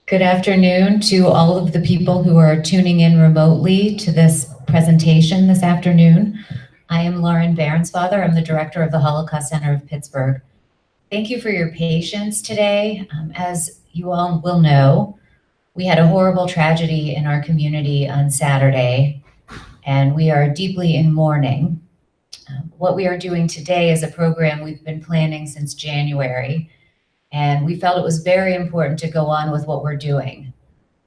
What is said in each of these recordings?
Good afternoon to all of the people who are tuning in remotely to this presentation this afternoon. I am Lauren Bairnsfather. I'm the director of the Holocaust Center of Pittsburgh. Thank you for your patience today. As you all will know, we had a horrible tragedy in our community on Saturday, and we are deeply in mourning. What we are doing today is a program we've been planning since January, and we felt it was very important to go on with what we're doing.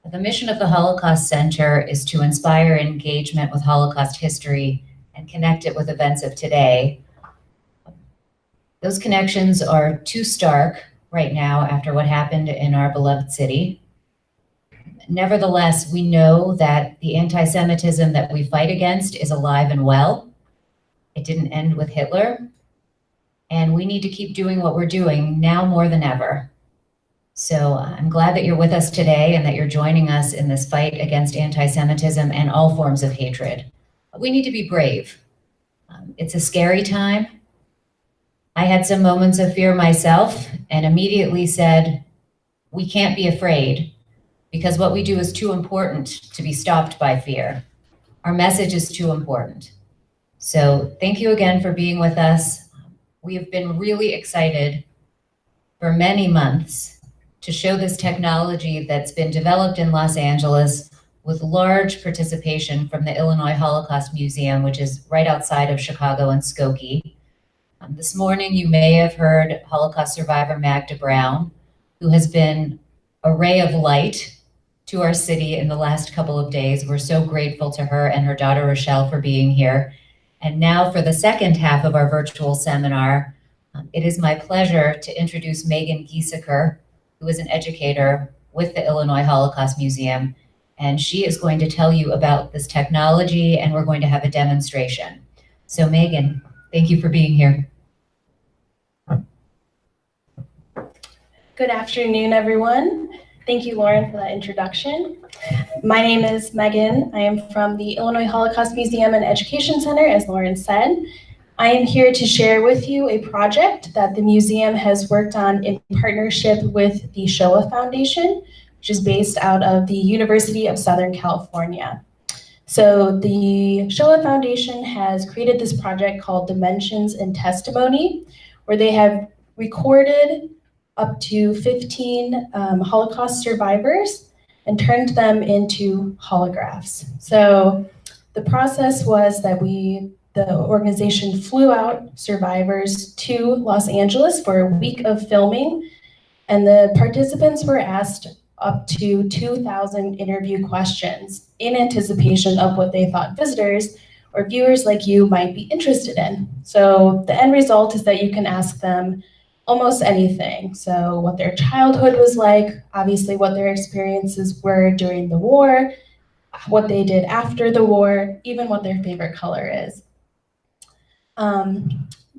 The mission of the Holocaust Center is to inspire engagement with Holocaust history and connect it with events of today. Those connections are too stark right now after what happened in our beloved city. Nevertheless, we know that the anti-Semitism that we fight against is alive and well. It didn't end with Hitler. And we need to keep doing what we're doing now more than ever. So I'm glad that you're with us today and that you're joining us in this fight against anti-Semitism and all forms of hatred. But we need to be brave. It's a scary time. I had some moments of fear myself and immediately said, we can't be afraid because what we do is too important to be stopped by fear. Our message is too important. So thank you again for being with us. We have been really excited for many months to show this technology that's been developed in Los Angeles with large participation from the Illinois Holocaust Museum, which is right outside of Chicago and Skokie. This morning, you may have heard Holocaust survivor Magda Brown, who has been a ray of light to our city in the last couple of days. We're so grateful to her and her daughter Rochelle for being here. And now for the second half of our virtual seminar, it is my pleasure to introduce Megan Gieseker, who is an educator with the Illinois Holocaust Museum. And she is going to tell you about this technology, and we're going to have a demonstration. So Megan, thank you for being here. Good afternoon, everyone. Thank you, Lauren, for that introduction. My name is Megan. I am from the Illinois Holocaust Museum and Education Center, as Lauren said. I am here to share with you a project that the museum has worked on in partnership with the Shoah Foundation, which is based out of the University of Southern California. So the Shoah Foundation has created this project called Dimensions and Testimony, where they have recorded up to 15 Holocaust survivors and turned them into holographs. So the process was that the organization flew out survivors to Los Angeles for a week of filming, and the participants were asked up to 2,000 interview questions in anticipation of what they thought visitors or viewers like you might be interested in. So the end result is that you can ask them almost anything. So what their childhood was like, obviously what their experiences were during the war, what they did after the war, even what their favorite color is.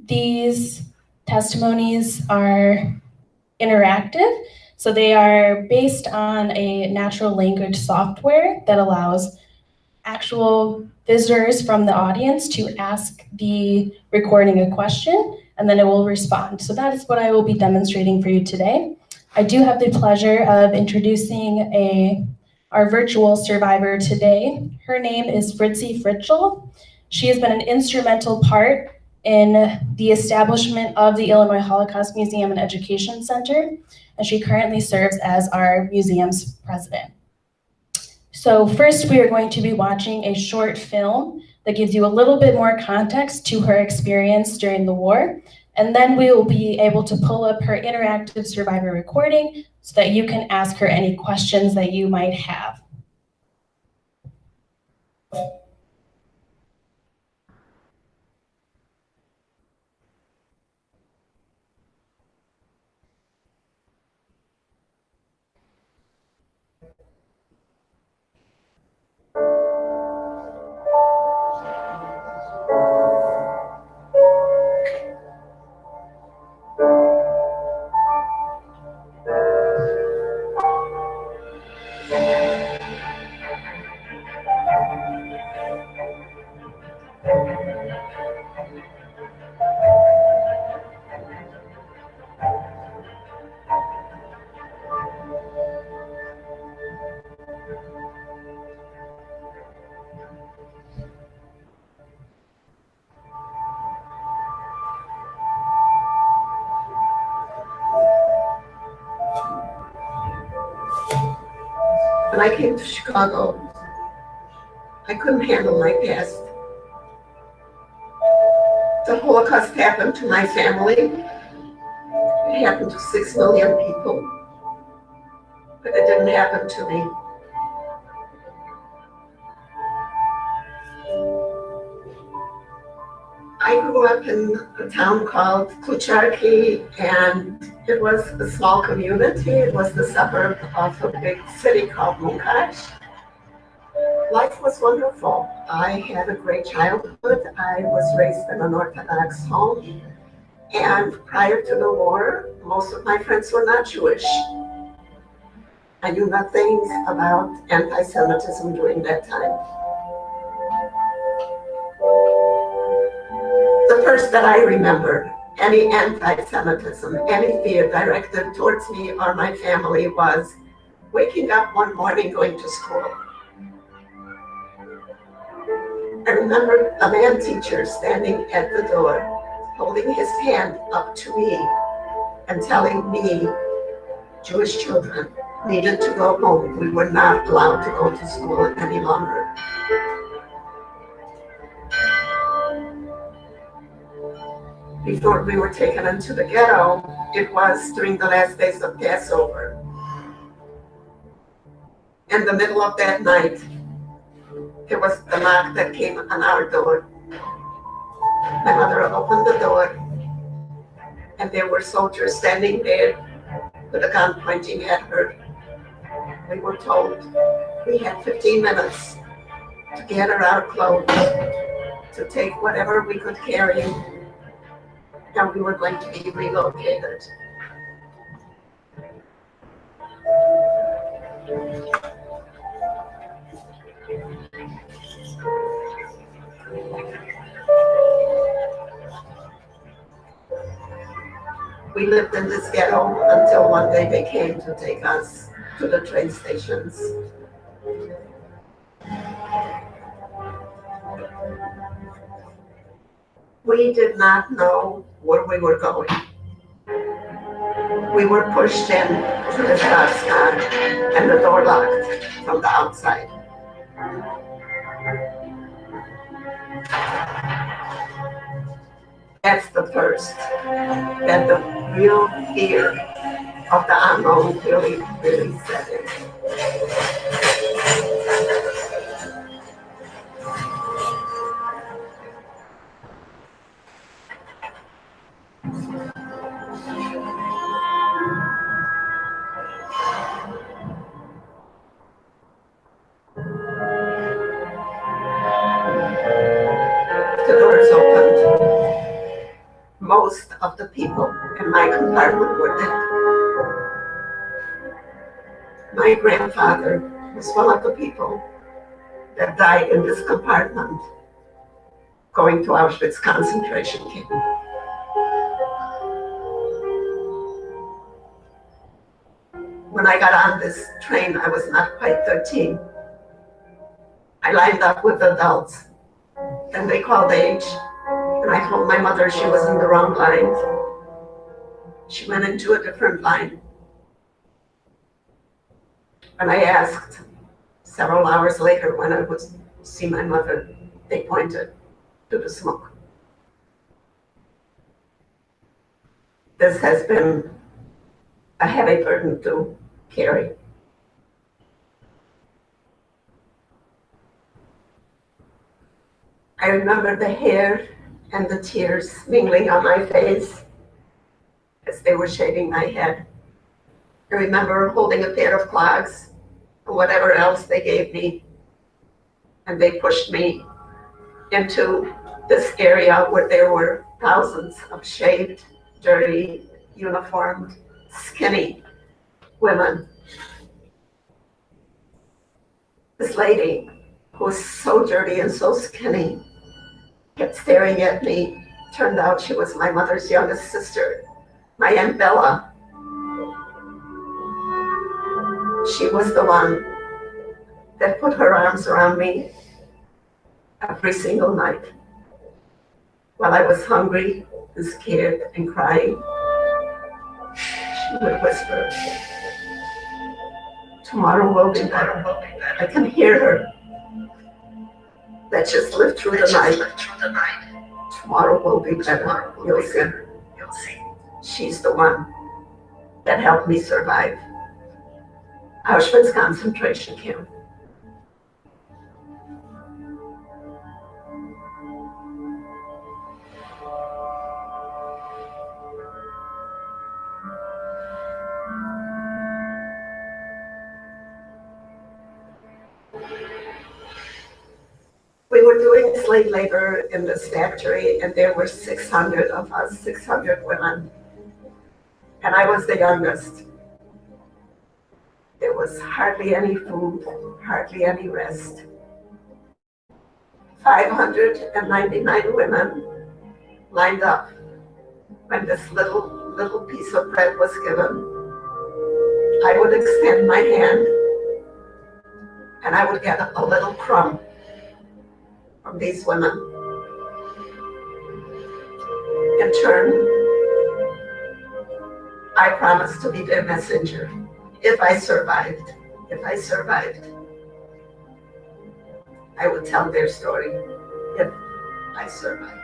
These testimonies are interactive, so they are based on a natural language software that allows actual visitors from the audience to ask the recording a question, and then it will respond. So that is what I will be demonstrating for you today. I do have the pleasure of introducing our virtual survivor today. Her name is Fritzi Fritschel. She has been an instrumental part in the establishment of the Illinois Holocaust Museum and Education Center, and she currently serves as our museum's president. So first, we are going to be watching a short film that gives you a little bit more context to her experience during the war, and then we will be able to pull up her interactive survivor recording so that you can ask her any questions that you might have. I came to Chicago, I couldn't handle my past. The Holocaust happened to my family. It happened to 6 million people, but it didn't happen to me. I grew up in a town called Kucharki, and it was a small community. It was the suburb of a big city called Munkac. Life was wonderful. I had a great childhood. I was raised in an Orthodox home. And prior to the war, most of my friends were not Jewish. I knew nothing about anti-Semitism during that time. The first that I remember, any anti-Semitism, any fear directed towards me or my family, was waking up one morning going to school. I remember a man teacher standing at the door, holding his hand up to me and telling me Jewish children needed to go home. We were not allowed to go to school any longer. Before we were taken into the ghetto, it was during the last days of Passover. In the middle of that night, there was the knock that came on our door. My mother opened the door, and there were soldiers standing there with a gun pointing at her. We were told we had 15 minutes to gather our clothes, to take whatever we could carry, and we were going to be relocated. We lived in this ghetto until one day they came to take us to the train stations. We did not know where we were going. We were pushed in to this Boxcar and the door locked from the outside. That's the first, that the real fear of the unknown really set in. The doors opened. Most of the people in my compartment were dead. My grandfather was one of the people that died in this compartment going to Auschwitz concentration camp. When I got on this train, I was not quite 13. I lined up with adults. Then they called age, and I told my mother she was in the wrong line. She went into a different line. When I asked several hours later when I would see my mother, they pointed to the smoke. This has been a heavy burden to carry. I remember the hair and the tears mingling on my face as they were shaving my head. I remember holding a pair of clogs or whatever else they gave me, and they pushed me into this area where there were thousands of shaved, dirty, uniformed, skinny women. This lady, who was so dirty and so skinny, kept staring at me. Turned out she was my mother's youngest sister, my Aunt Bella. She was the one that put her arms around me every single night while I was hungry and scared and crying. She would whisper, Tomorrow will be better. I can hear her. Let's just live through the night. Tomorrow will be better. You'll see. She's the one that helped me survive Auschwitz concentration camp. We were doing slave labor in this factory, and there were 600 of us, 600 women. And I was the youngest. There was hardly any food, hardly any rest. 599 women lined up when this little piece of bread was given. I would extend my hand, and I would get a little crumb from these women. In turn, I promised to be their messenger if I survived. I would tell their story if I survived.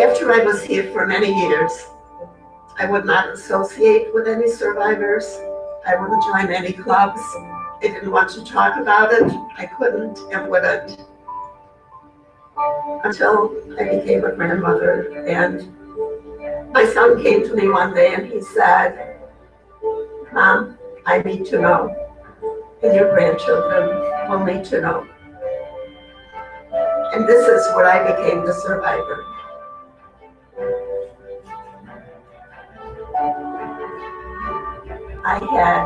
After I was here for many years, I would not associate with any survivors. I wouldn't join any clubs. I didn't want to talk about it. I couldn't and wouldn't. Until I became a grandmother, and my son came to me one day and he said, "Mom, I need to know, and your grandchildren will need to know." And this is where I became the survivor. I had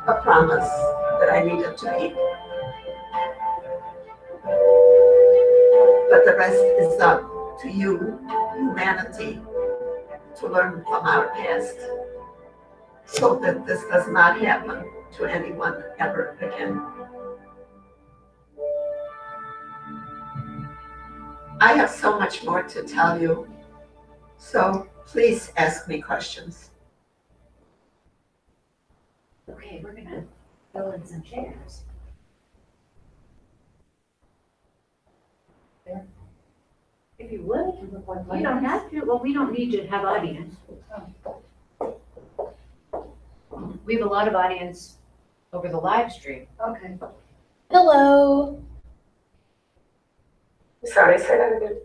a promise that I needed to keep. But the rest is up to you, humanity, to learn from our past so that this does not happen to anyone ever again. I have so much more to tell you, so please ask me questions. Okay, we're gonna fill in some chairs. There. If you would. You don't have to, well, we don't need you to have audience. We have a lot of audience over the live stream. Okay. Hello. Sorry, say that again.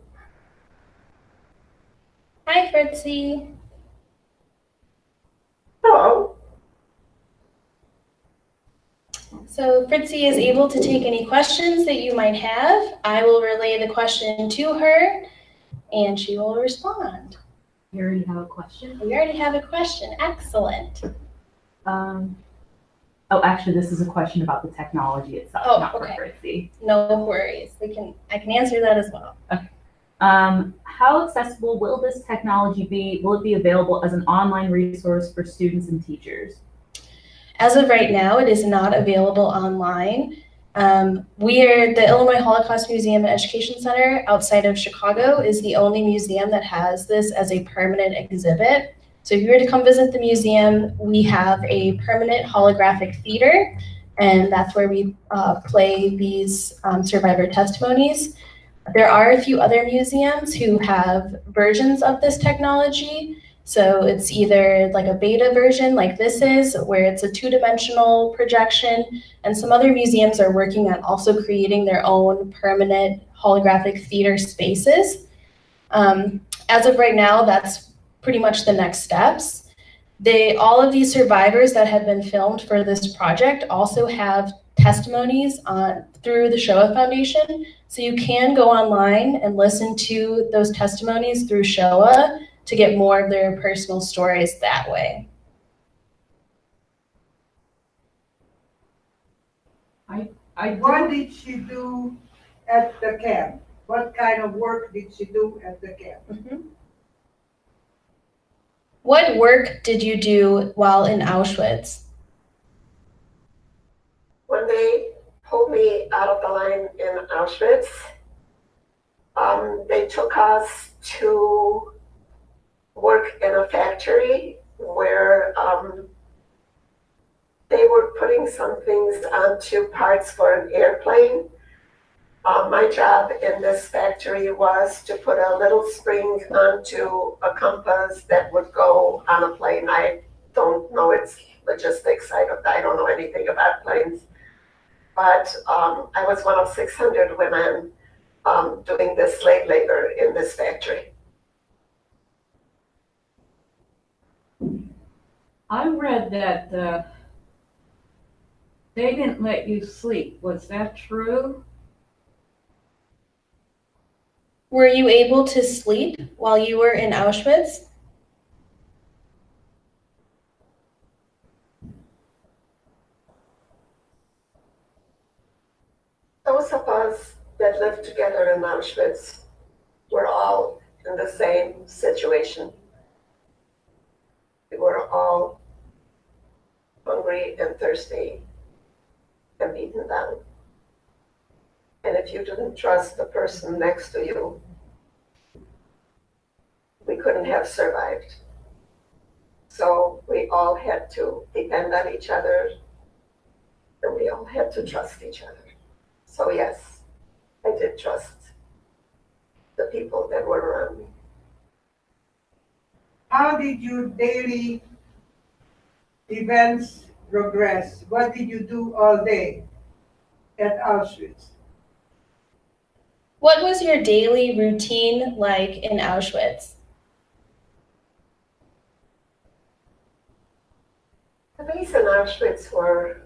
Hi, Fritzy. Hello. So Fritzy is able to take any questions that you might have. I will relay the question to her and she will respond. You already have a question? We already have a question. Excellent. Oh, actually, this is a question about the technology itself, Oh, not okay. for Fritzy. No worries. I can answer that as well. How accessible will this technology be? Will it be available as an online resource for students and teachers? As of right now, it is not available online. The Illinois Holocaust Museum and Education Center outside of Chicago is the only museum that has this as a permanent exhibit. So if you were to come visit the museum, we have a permanent holographic theater, and that's where we play these survivor testimonies. There are a few other museums who have versions of this technology. So it's either like a beta version like this is, where it's a two-dimensional projection, and some other museums are working on also creating their own permanent holographic theater spaces. As of right now, that's pretty much the next steps. All of these survivors that have been filmed for this project also have testimonies through the Shoah Foundation. So you can go online and listen to those testimonies through Shoah to get more of their personal stories that way. Why did she do at the camp? What kind of work did she do at the camp? What work did you do while in Auschwitz? When they pulled me out of the line in Auschwitz, they took us to work in a factory where they were putting some things onto parts for an airplane. My job in this factory was to put a little spring onto a compass that would go on a plane. I don't know its logistics. I don't know anything about planes. But I was one of 600 women doing this slave labor in this factory. I read that they didn't let you sleep. Was that true? Were you able to sleep while you were in Auschwitz? Those of us that lived together in Auschwitz were all in the same situation. We were all hungry and thirsty and beaten down. And if you didn't trust the person next to you, we couldn't have survived. So we all had to depend on each other, and we all had to trust each other. So yes, I did trust the people that were around me. How did your daily events progress? What did you do all day at Auschwitz? What was your daily routine like in Auschwitz? The days in Auschwitz were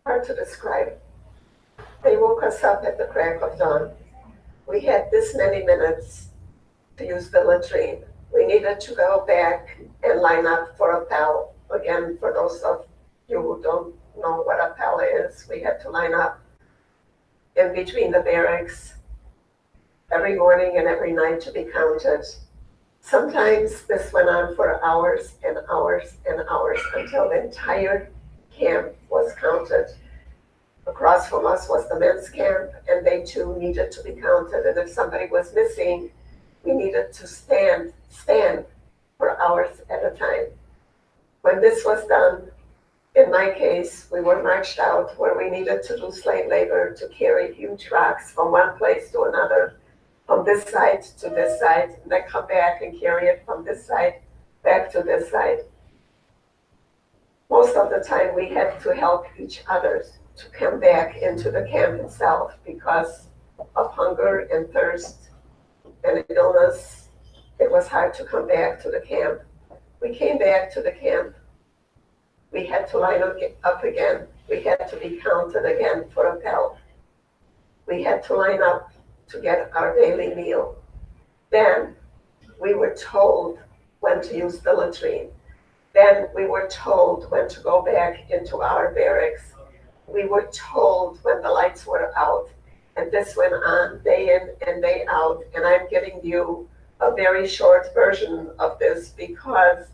hard to describe. They woke us up at the crack of dawn. We had this many minutes to use the latrine. We needed to go back and line up for a PAL. Again, for those of you who don't know what a PAL is, we had to line up in between the barracks every morning and every night to be counted. Sometimes this went on for hours and hours and hours until the entire camp was counted. Across from us was the men's camp, and they too needed to be counted. And if somebody was missing, we needed to stand for hours at a time. When this was done, in my case, we were marched out where we needed to do slave labor to carry huge rocks from one place to another, from this side to this side, and then come back and carry it from this side back to this side. Most of the time we had to help each other to come back into the camp itself because of hunger and thirst and illness. It was hard to come back to the camp. We came back to the camp. We had to line up again. We had to be counted again for a PAL. We had to line up to get our daily meal. Then we were told when to use the latrine. Then we were told when to go back into our barracks. We were told when the lights were out. And this went on day in and day out. And I'm giving you a very short version of this because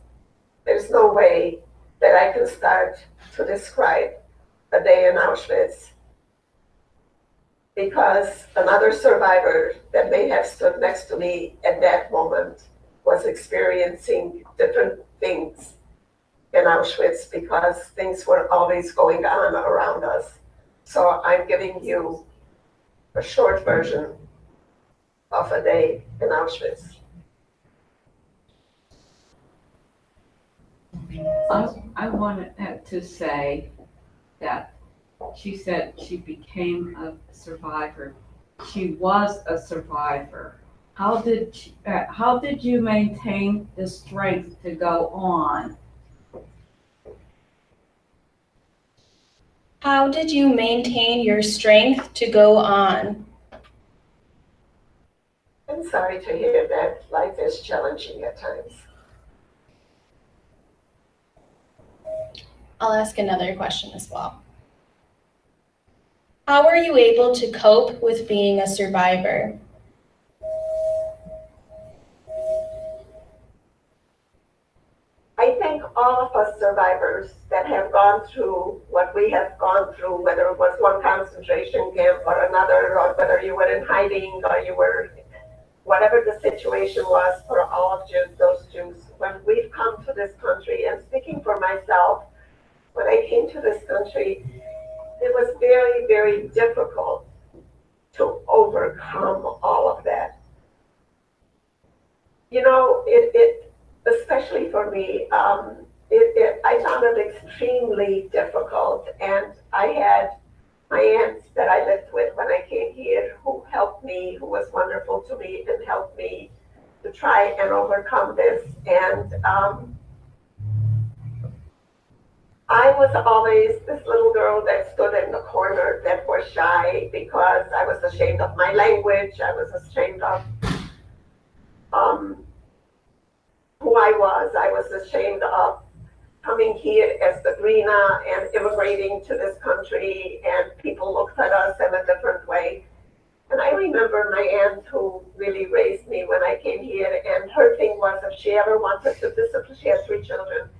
there's no way that I can start to describe a day in Auschwitz, because another survivor that may have stood next to me at that moment was experiencing different things in Auschwitz because things were always going on around us. So I'm giving you a short version of a day in Auschwitz. I wanted to say that she said she became a survivor. She was a survivor. How did you maintain the strength to go on? How did you maintain your strength to go on? I'm sorry to hear that life is challenging at times. I'll ask another question as well. How were you able to cope with being a survivor? I think all of us survivors that have gone through what we have gone through, whether it was one concentration camp or another, or whether you were in hiding or you were, whatever the situation was for all of those Jews, when we've come to this country, and speaking for myself, when I came to this country, it was very, very difficult to overcome all of that. You know, especially for me, I found it extremely difficult. And I had my aunts that I lived with when I came here who helped me, who was wonderful to me and helped me to try and overcome this. And I was always this little girl that stood in the corner that was shy because I was ashamed of my language. I was ashamed of who I was. I was ashamed of coming here as the Greener and immigrating to this country, and people looked at us in a different way. And I remember my aunt who really raised me when I came here, and her thing was if she ever wanted to discipline, she had 3 children.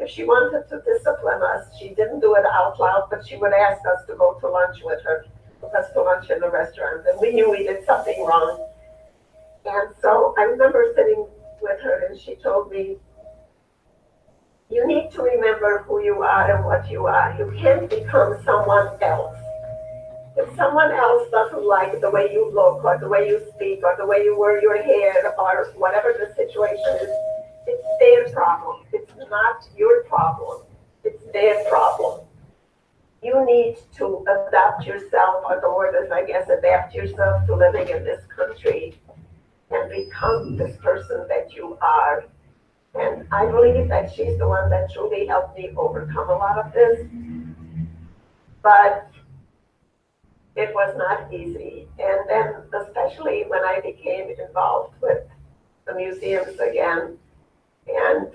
If she wanted to discipline us, she didn't do it out loud, but she would ask us to go to lunch with her, took us to lunch in the restaurant, and we knew we did something wrong. And so I remember sitting with her, and she told me, you need to remember who you are and what you are. You can't become someone else. If someone else doesn't like the way you look or the way you speak or the way you wear your hair or whatever the situation is, it's their problem. It's not your problem. It's their problem. You need to adapt yourself, or the word is, I guess, adapt yourself to living in this country and become this person that you are. And I believe that she's the one that truly helped me overcome a lot of this. But it was not easy. And then especially when I became involved with the museums again and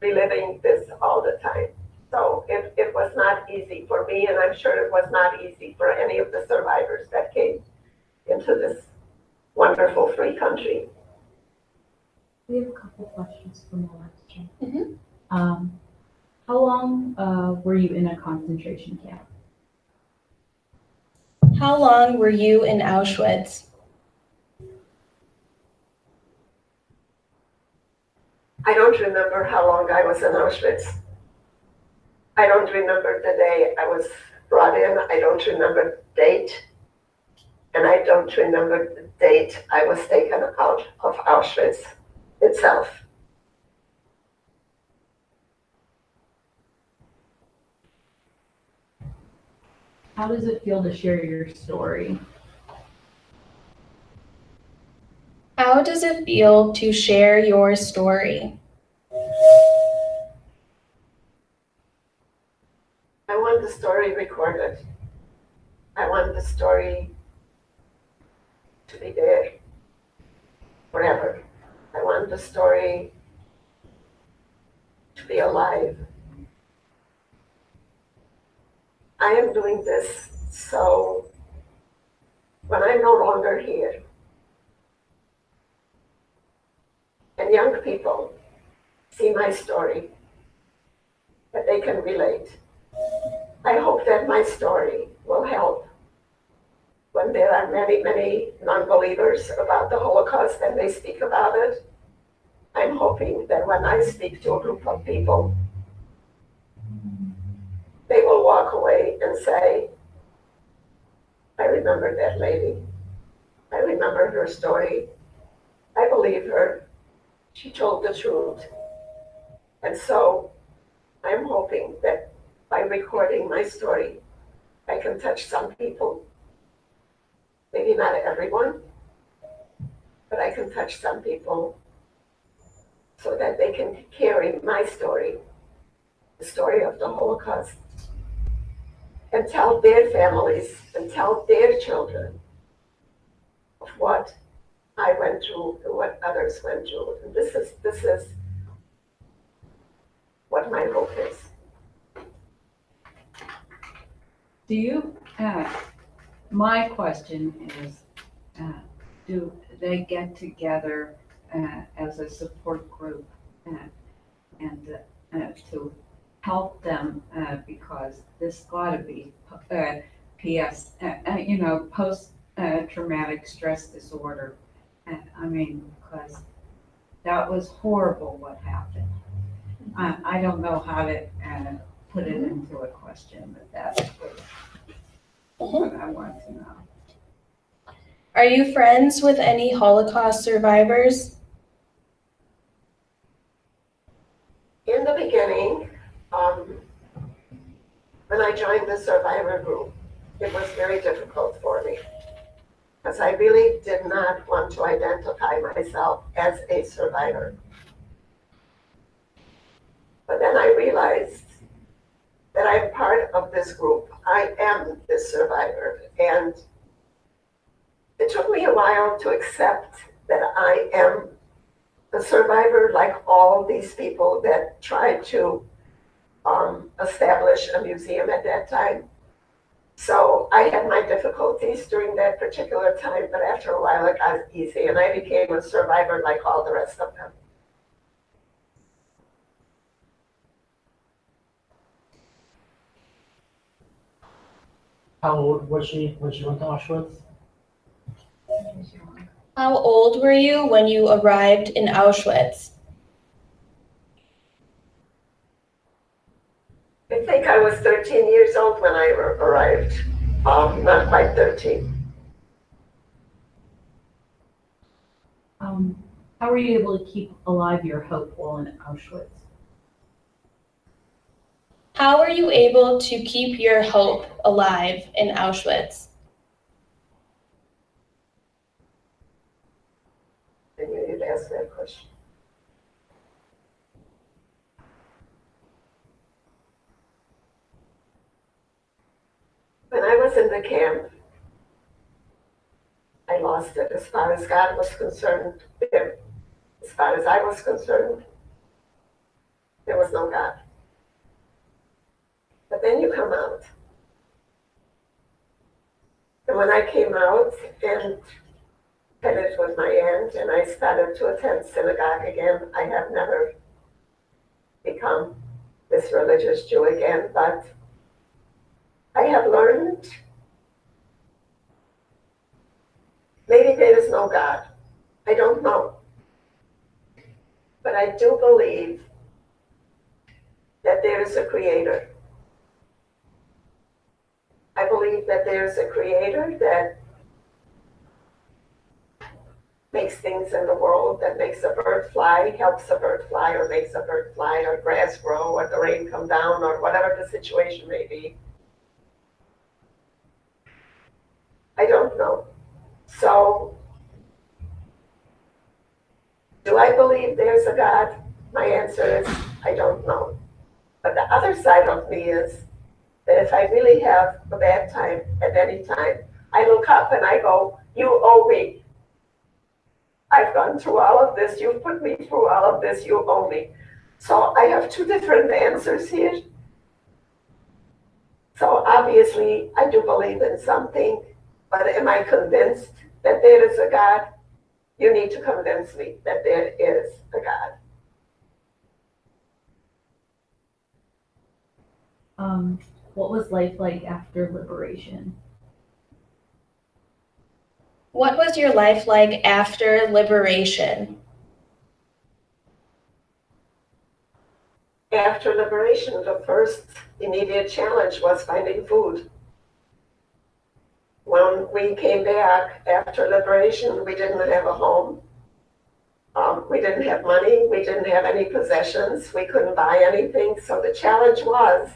reliving this all the time. So it was not easy for me, and I'm sure it was not easy for any of the survivors that came into this wonderful free country. We have a couple questions from the live stream. Mhm. How long were you in a concentration camp? How long were you in Auschwitz? I don't remember how long I was in Auschwitz. I don't remember the day I was brought in. I don't remember the date. And I don't remember the date I was taken out of Auschwitz itself. How does it feel to share your story? How does it feel to share your story? I want the story recorded. I want the story to be there forever. I want the story to be alive. I am doing this so when I'm no longer here, and young people see my story, that they can relate. I hope that my story will help when there are many, many non-believers about the Holocaust and they speak about it. I'm hoping that when I speak to a group of people, they will walk away and say, I remember that lady. I remember her story. I believe her. She told the truth. And so I'm hoping that by recording my story, I can touch some people. Maybe not everyone, but I can touch some people so that they can carry my story, the story of the Holocaust, and tell their families and tell their children of what I went through and what others went through. And this is what my hope is. Do you, my question is, do they get together as a support group and to help them because this got to be post traumatic stress disorder. I mean, because that was horrible what happened. I don't know how to put it into a question, but that's what I want to know. Are you friends with any Holocaust survivors? In the beginning, when I joined the survivor group, it was very difficult for me because I really did not want to identify myself as a survivor. But then I realized that I'm part of this group. I am this survivor. And it took me a while to accept that I am a survivor like all these people that tried to establish a museum at that time. So I had my difficulties during that particular time, but after a while it got easy and I became a survivor like all the rest of them. How old was she when she went to Auschwitz? How old were you when you arrived in Auschwitz? I think I was 13 years old when I arrived, not quite 13. How were you able to keep alive your hope while in Auschwitz? How were you able to keep your hope alive in Auschwitz? And you need to ask that question. When I was in the camp, I lost it as far as God was concerned. As far as I was concerned, there was no God. But then you come out. And when I came out and headed with my aunt and I started to attend synagogue again, I have never become this religious Jew again, but I have learned maybe there is no God. I don't know. But I do believe that there is a creator. I believe that there's a creator that makes things in the world, that makes a bird fly, helps a bird fly, or makes a bird fly, or grass grow, or the rain come down, or whatever the situation may be. I don't know. So, do I believe there's a God? My answer is, I don't know. But the other side of me is that if I really have a bad time at any time, I look up and I go, you owe me. I've gone through all of this. You've put me through all of this. You owe me. So I have two different answers here. So obviously, I do believe in something, but am I convinced that there is a God? You need to convince me that there is a God. What was life like after liberation? What was your life like after liberation? After liberation, the first immediate challenge was finding food. When we came back after liberation, we didn't have a home. We didn't have money. We didn't have any possessions. We couldn't buy anything. So the challenge was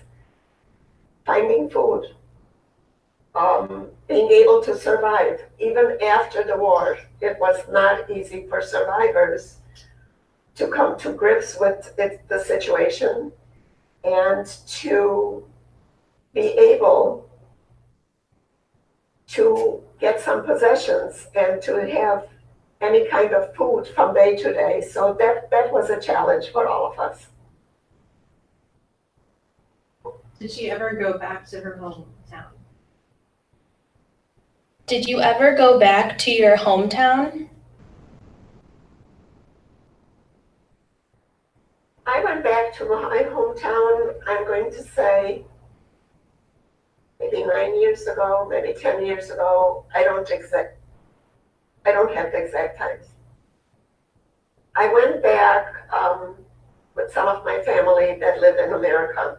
finding food, being able to survive. Even after the war, it was not easy for survivors to come to grips with the situation and to be able to get some possessions and to have any kind of food from day to day. So that was a challenge for all of us. Did she ever go back to her hometown? Did you ever go back to your hometown? I went back to my hometown, I'm going to say, maybe 9 years ago, maybe 10 years ago. I don't have the exact times. I went back with some of my family that lived in America.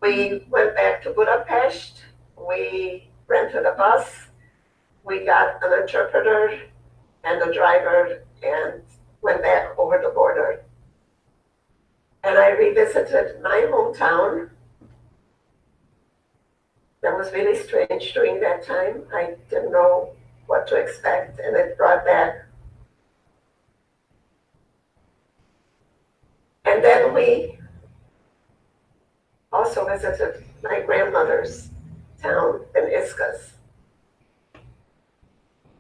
We went back to Budapest. We rented a bus. We got an interpreter and a driver and went back over the border. And I revisited my hometown. That was really strange during that time. I didn't know what to expect, and it brought back. And then we also visited my grandmother's town in Iscus.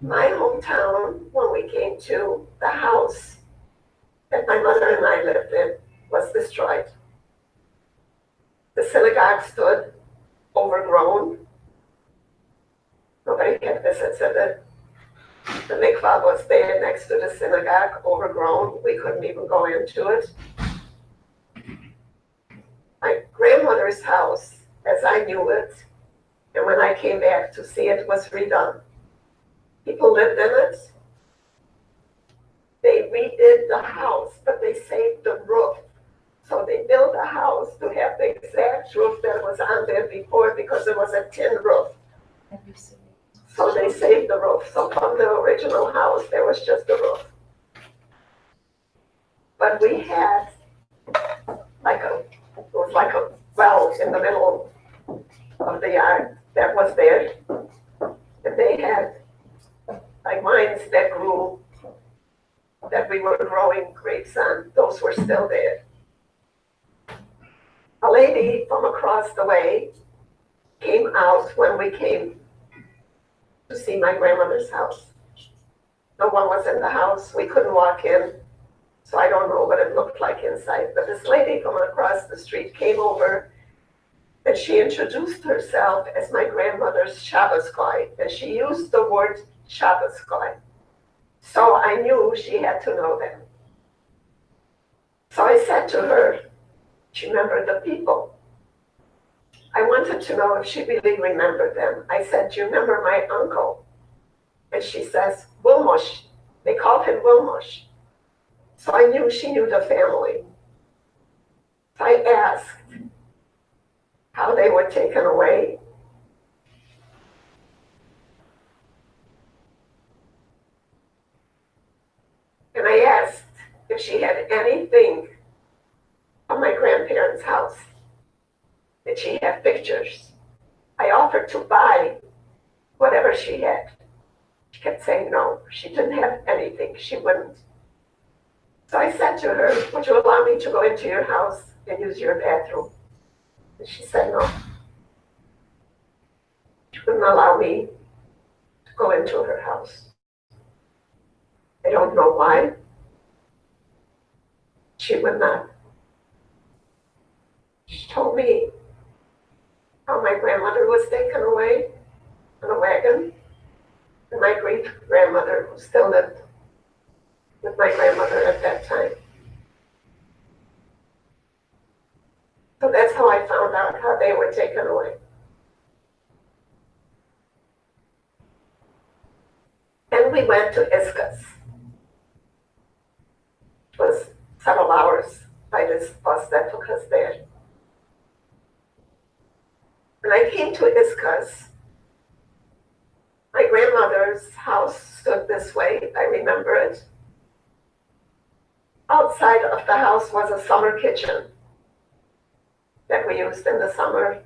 My hometown, when we came to the house that my mother and I lived in, was destroyed. The synagogue stood overgrown. Nobody had visited it. The mikvah was there next to the synagogue, overgrown. We couldn't even go into it. My grandmother's house, as I knew it, and when I came back to see it, was redone. People lived in it. They redid the house, but they saved the roof. So they built a house to have the exact roof that was on there before because it was a tin roof. So they saved the roof. So from the original house, there was just the roof. But we had it was like a well in the middle of the yard that was there. And they had like vines that grew, that we were growing grapes on. Those were still there. A lady from across the way came out when we came to see my grandmother's house. No one was in the house. We couldn't walk in, so I don't know what it looked like inside. But this lady from across the street came over, and she introduced herself as my grandmother's Shabbos guy, and she used the word Shabbos guy. So I knew she had to know them. So I said to her, she remembered the people. I wanted to know if she really remembered them. I said, do you remember my uncle? And she says, Wilmush. They called him Wilmush. So I knew she knew the family. So I asked how they were taken away. And I asked if she had anything from my grandparents' house. Did she have pictures? I offered to buy whatever she had. She kept saying no, she didn't have anything, she wouldn't. So I said to her, would you allow me to go into your house and use your bathroom? And she said no. She wouldn't allow me to go into her house. I don't know why. She would not. She told me how my grandmother was taken away in a wagon, and my great-grandmother, who still lived with my grandmother at that time. So that's how I found out how they were taken away. And we went to Iscus. It was several hours by this bus that took us there. When I came to Iscus, my grandmother's house stood this way, I remember it. Outside of the house was a summer kitchen that we used in the summer.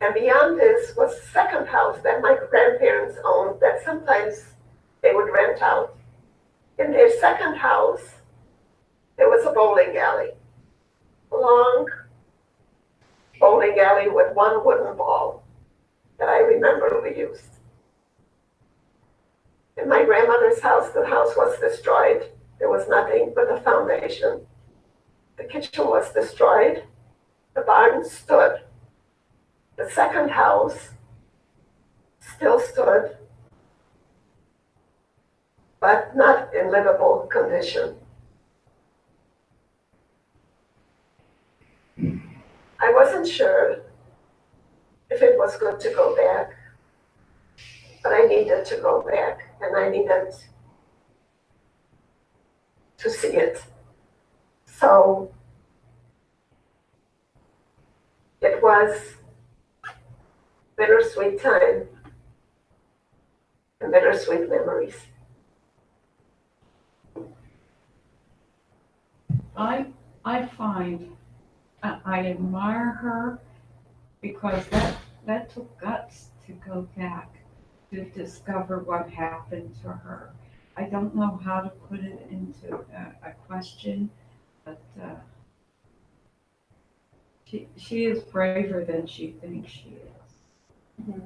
And beyond this was a second house that my grandparents owned that sometimes they would rent out. In their second house, there was a bowling alley, a long bowling alley with one wooden ball that I remember we used. In my grandmother's house, the house was destroyed. There was nothing but a foundation. The kitchen was destroyed. The barn stood. The second house still stood, but not in livable condition. I wasn't sure if it was good to go back, but I needed to go back, and I needed to see it. So it was bittersweet time and bittersweet memories. I find, I admire her because that took guts to go back to discover what happened to her. I don't know how to put it into a question, but she is braver than she thinks she is.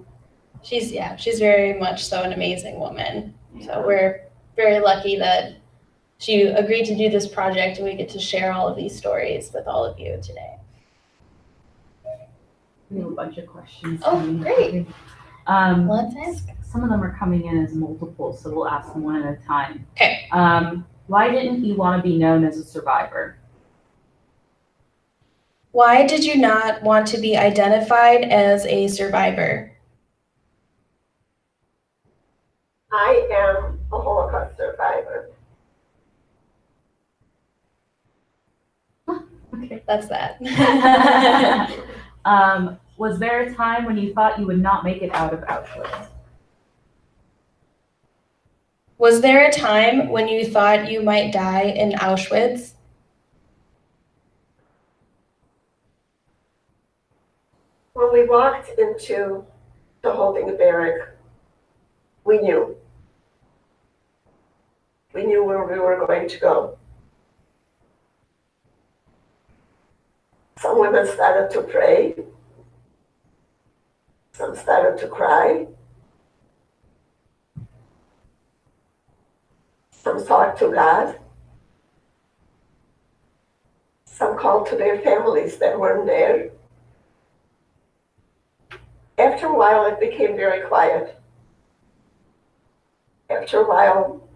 She's very much so an amazing woman. So we're very lucky that she agreed to do this project and we get to share all of these stories with all of you today. We have a bunch of questions. Oh, great. Let's ask. Some of them are coming in as multiples, so we'll ask them one at a time. Okay. Why didn't you want to be known as a survivor? Why did you not want to be identified as a survivor? I am a Holocaust survivor. Okay, that's that. Was there a time when you thought you would not make it out of Auschwitz? Was there a time when you thought you might die in Auschwitz? When we walked into the holding barrack, we knew. We knew where we were going to go. Some women started to pray. Some started to cry. Some talked to God. Some called to their families that weren't there. After a while, it became very quiet. After a while,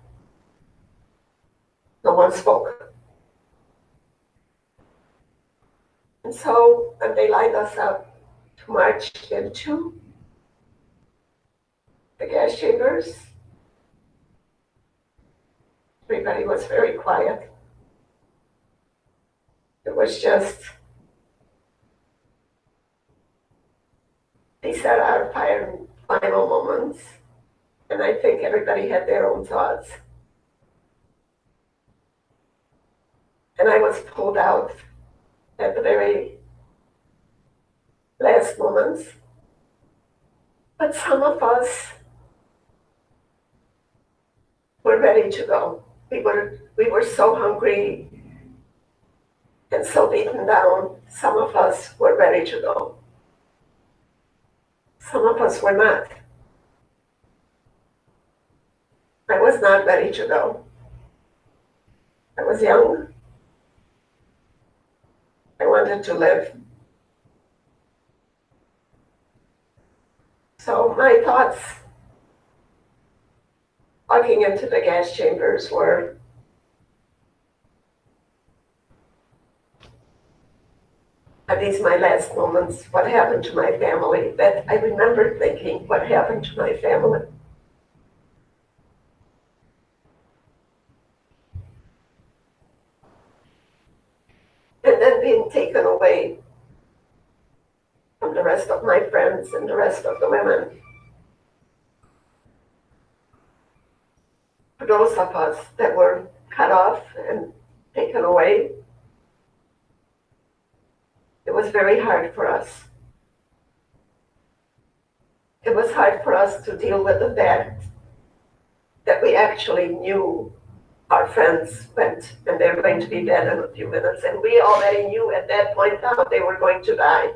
no one spoke. And so when they lined us up to march into the gas chambers, everybody was very quiet. It was just, these are our final moments. And I think everybody had their own thoughts. And I was pulled out at the very last moments. But some of us were ready to go. We were so hungry and so beaten down. Some of us were ready to go. Some of us were not. I was not ready to go. I was young. I wanted to live. So my thoughts walking into the gas chambers were, are these my last moments? What happened to my family? That I remember thinking, what happened to my family? And then being taken away from the rest of my friends and the rest of the women. For those of us that were cut off and taken away, it was very hard for us. It was hard for us to deal with the fact that we actually knew our friends went and they're going to be dead in a few minutes. And we already knew at that point how they were going to die.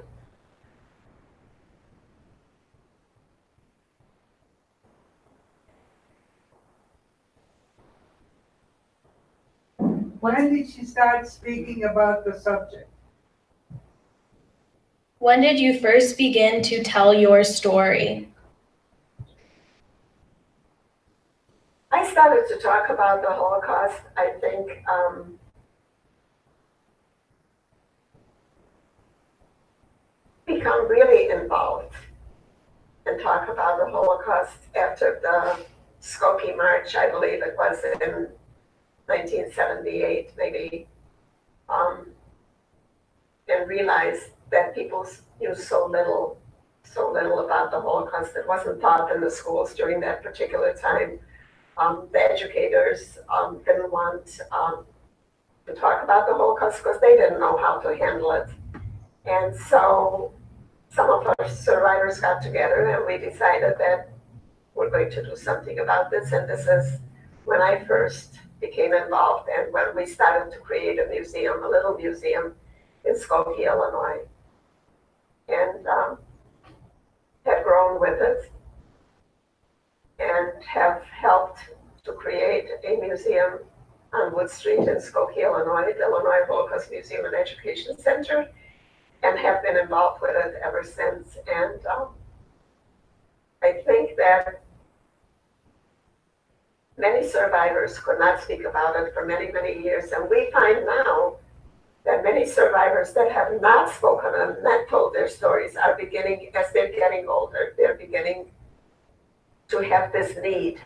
When did she start speaking about the subject? When did you first begin to tell your story? started to talk about the Holocaust, I think become really involved and talk about the Holocaust after the Skokie March, I believe it was in 1978, maybe, and realized that people knew so little about the Holocaust. It wasn't taught in the schools during that particular time. The educators didn't want to talk about the Holocaust because they didn't know how to handle it. And so some of our survivors got together and we decided that we're going to do something about this. And this is when I first became involved and when we started to create a museum, a little museum in Skokie, Illinois. And have grown with it and have helped to create a museum on Wood Street in Skokie, Illinois, the Illinois Holocaust Museum and Education Center, and have been involved with it ever since. And I think that many survivors could not speak about it for many, many years. And we find now that many survivors that have not spoken and not told their stories are beginning, as they're getting older, they're beginning to have this need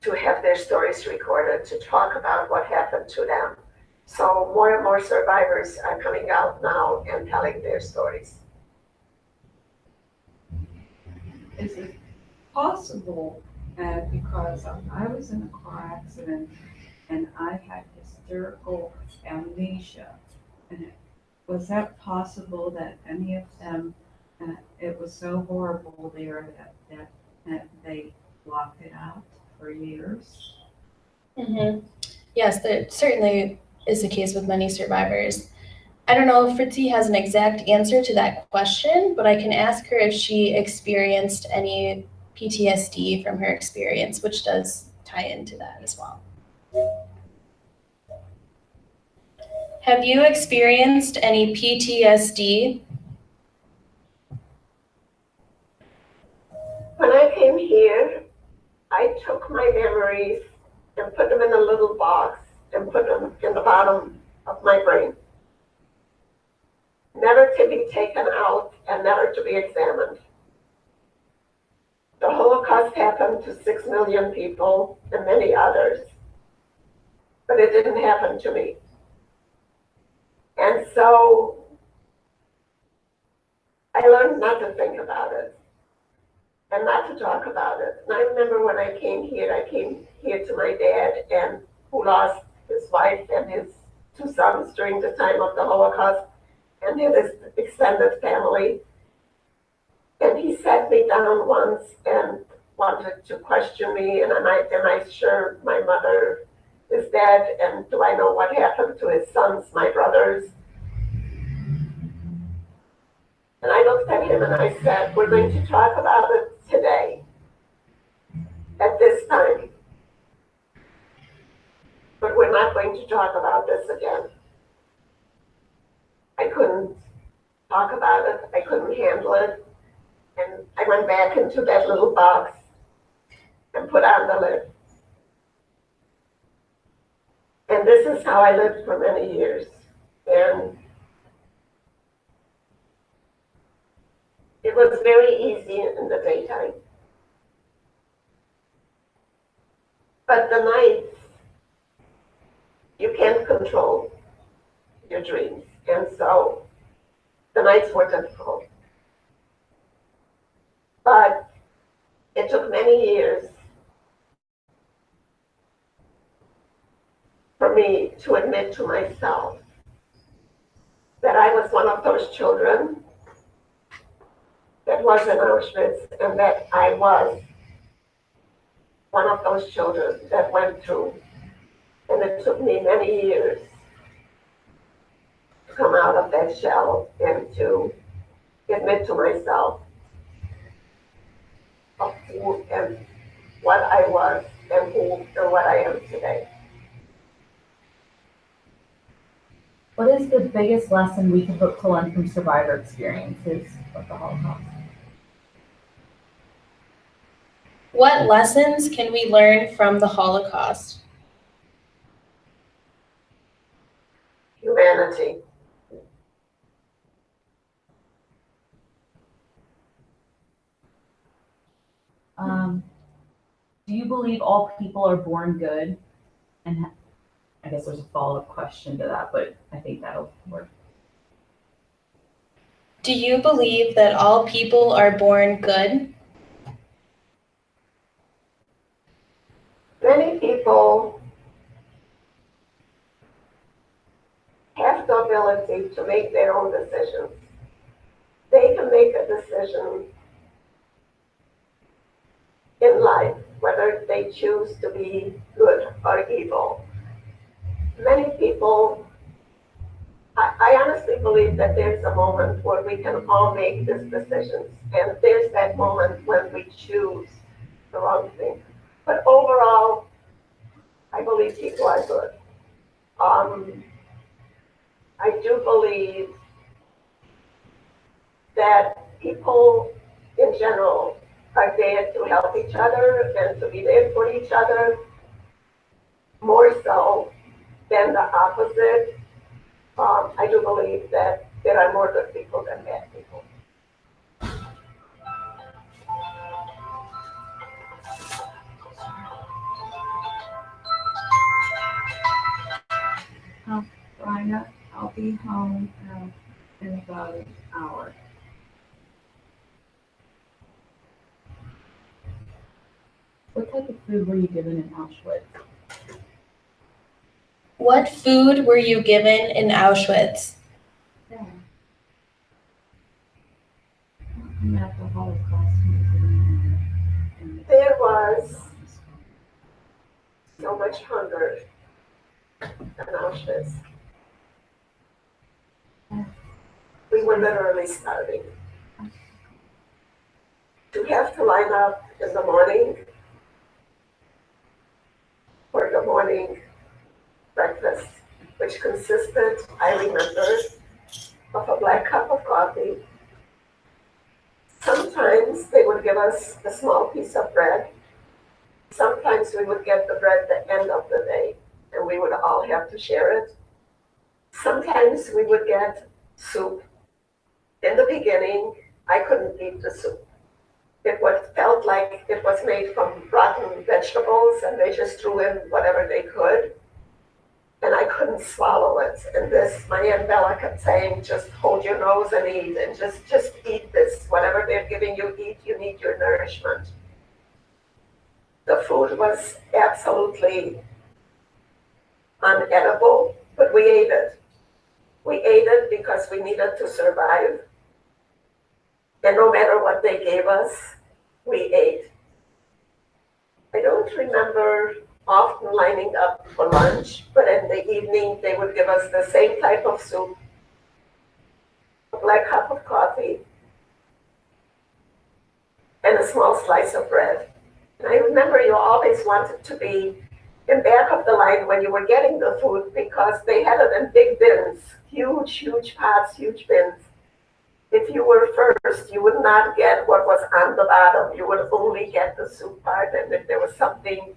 to have their stories recorded, to talk about what happened to them. So more and more survivors are coming out now and telling their stories. Is it possible, because I was in a car accident and I had hysterical amnesia, and was that possible that any of them, it was so horrible there that they blocked it out for years? Mm-hmm. Yes, that certainly is the case with many survivors. I don't know if Fritzi has an exact answer to that question, but I can ask her if she experienced any PTSD from her experience, which does tie into that as well. Have you experienced any PTSD? When I came here, I took my memories and put them in a little box and put them in the bottom of my brain, never to be taken out and never to be examined. The Holocaust happened to 6 million people and many others, but it didn't happen to me. And so I learned not to think about it and not to talk about it. And I remember when I came here to my dad, and who lost his wife and his 2 sons during the time of the Holocaust, and his extended family. And he sat me down once and wanted to question me, and am I sure my mother is dead, and do I know what happened to his sons, my brothers? And I looked at him and I said, we're going to talk about it today, at this time. But we're not going to talk about this again. I couldn't talk about it, I couldn't handle it. And I went back into that little box and put on the lid. And this is how I lived for many years. And it was very easy in the daytime. But the nights, you can't control your dreams. And so the nights were difficult. But it took many years for me to admit to myself that I was one of those children that was in Auschwitz, and that I was one of those children that went through. And it took me many years to come out of that shell and to admit to myself of who and what I was and who and what I am today. What is the biggest lesson we can hope to learn from survivor experiences of the Holocaust? What lessons can we learn from the Holocaust? Humanity. Do you believe all people are born good? And I guess there's a follow-up question to that, but I think that'll work. Do you believe that all people are born good? Many people have the ability to make their own decisions. They can make a decision in life, whether they choose to be good or evil. Many people, I honestly believe that there's a moment where we can all make these decisions, and there's that moment when we choose the wrong thing. But overall, I believe people are good. I do believe that people in general are there to help each other and to be there for each other, more so than the opposite. I do believe that there are more good people than bad people. Bryna, I'll be home in about an hour. What type of food were you given in Auschwitz? What food were you given in Auschwitz? Yeah. I'm at the Holocaust Museum. There was so much hunger in Auschwitz. We were literally starving. To have to line up in the morning for the morning breakfast, which consisted, I remember, of a black cup of coffee. Sometimes they would give us a small piece of bread. Sometimes we would get the bread at the end of the day, and we would all have to share it. Sometimes we would get soup. In the beginning, I couldn't eat the soup. It felt like it was made from rotten vegetables, and they just threw in whatever they could. And I couldn't swallow it. And my Aunt Bella kept saying, just hold your nose and eat, and just eat this. Whatever they're giving you, eat, you need your nourishment. The food was absolutely unedible, but we ate it. We ate it because we needed to survive. And no matter what they gave us, we ate. I don't remember often lining up for lunch, but in the evening they would give us the same type of soup, a black cup of coffee, and a small slice of bread. And I remember you always wanted to be in back of the line when you were getting the food because they had it in big bins, huge pots, huge bins. If you were first, you would not get what was on the bottom. You would only get the soup part, and if there was something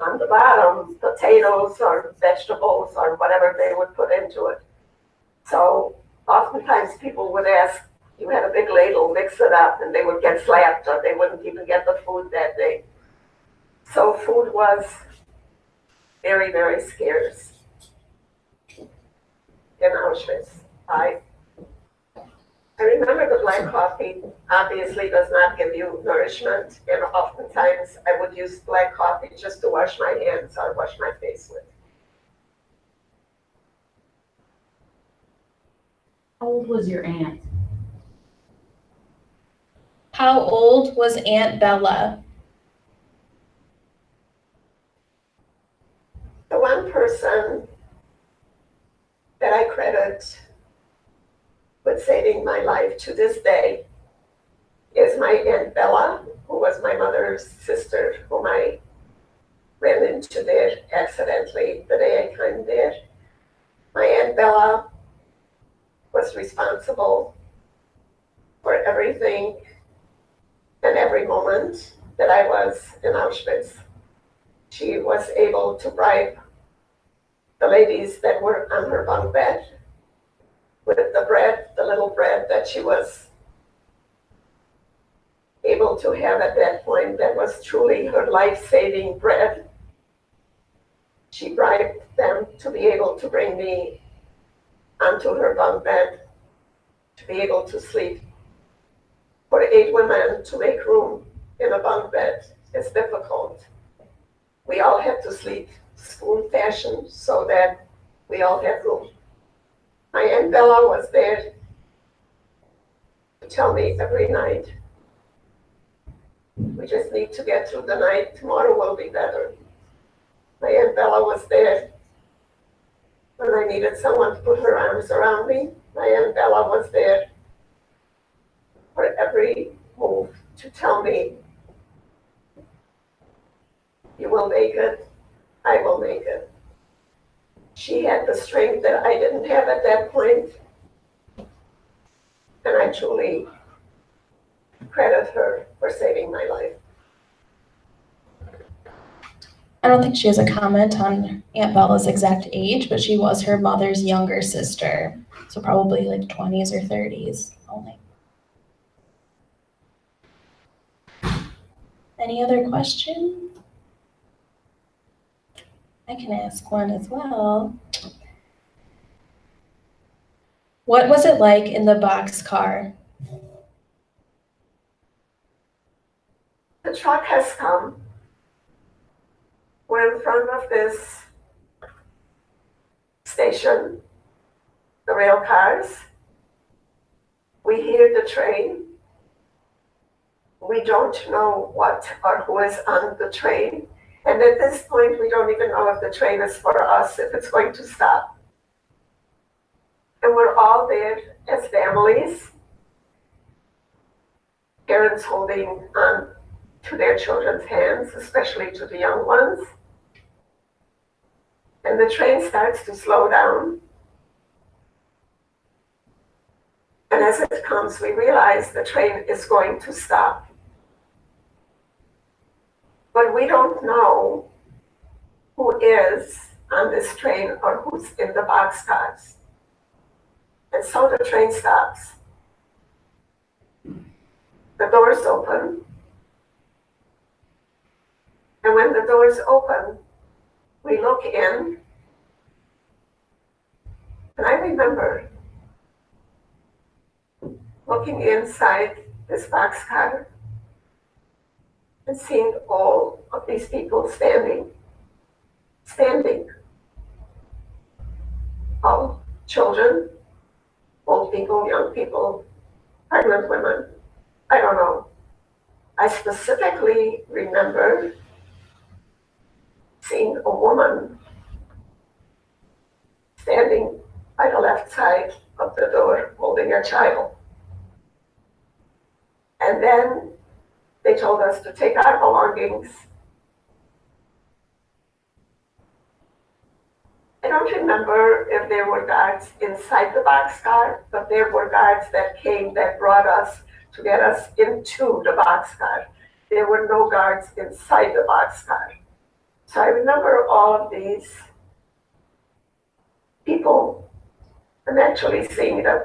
on the bottom, potatoes or vegetables or whatever they would put into it. So oftentimes people would ask, you had a big ladle, mix it up, and they would get slapped or they wouldn't even get the food that day. So food was very, very scarce in Auschwitz. I remember the black coffee obviously does not give you nourishment, and oftentimes I would use black coffee just to wash my hands or wash my face with. How old was your aunt? How old was Aunt Bella? The one person that I credit with saving my life to this day is my Aunt Bella, who was my mother's sister, whom I ran into there accidentally the day I climbed there. My Aunt Bella was responsible for everything and every moment that I was in Auschwitz, she was able to bribe the ladies that were on her bunk bed with the bread, the little bread that she was able to have at that point that was truly her life-saving bread. She bribed them to be able to bring me onto her bunk bed to be able to sleep. For 8 women to make room in a bunk bed is difficult. We all had to sleep spoon fashion so that we all had room. My Aunt Bella was there to tell me every night, we just need to get through the night, tomorrow will be better. My Aunt Bella was there when I needed someone to put her arms around me. My Aunt Bella was there for every move to tell me, you will make it, I will make it. She had the strength that I didn't have at that point, and I truly credit her for saving my life. I don't think she has a comment on Aunt Bella's exact age, but she was her mother's younger sister. So probably like 20s or 30s only. Any other questions? I can ask one as well. What was it like in the boxcar? The truck has come. We're in front of this station, the rail cars. We hear the train. We don't know what or who is on the train. And at this point, we don't even know if the train is for us, if it's going to stop. And we're all there as families, parents holding on to their children's hands, especially to the young ones. And the train starts to slow down. And as it comes, we realize the train is going to stop. But we don't know who is on this train or who's in the boxcars. And so the train stops. The doors open. And when the doors open, we look in. And I remember looking inside this boxcar and seeing all of these people standing. All children, old people, young people, pregnant women, I don't know. I specifically remember seeing a woman standing by the left side of the door holding a child. And then they told us to take our belongings. I don't remember if there were guards inside the boxcar, but there were guards that came that brought us to get us into the boxcar. There were no guards inside the boxcar. So I remember all of these people and actually seeing them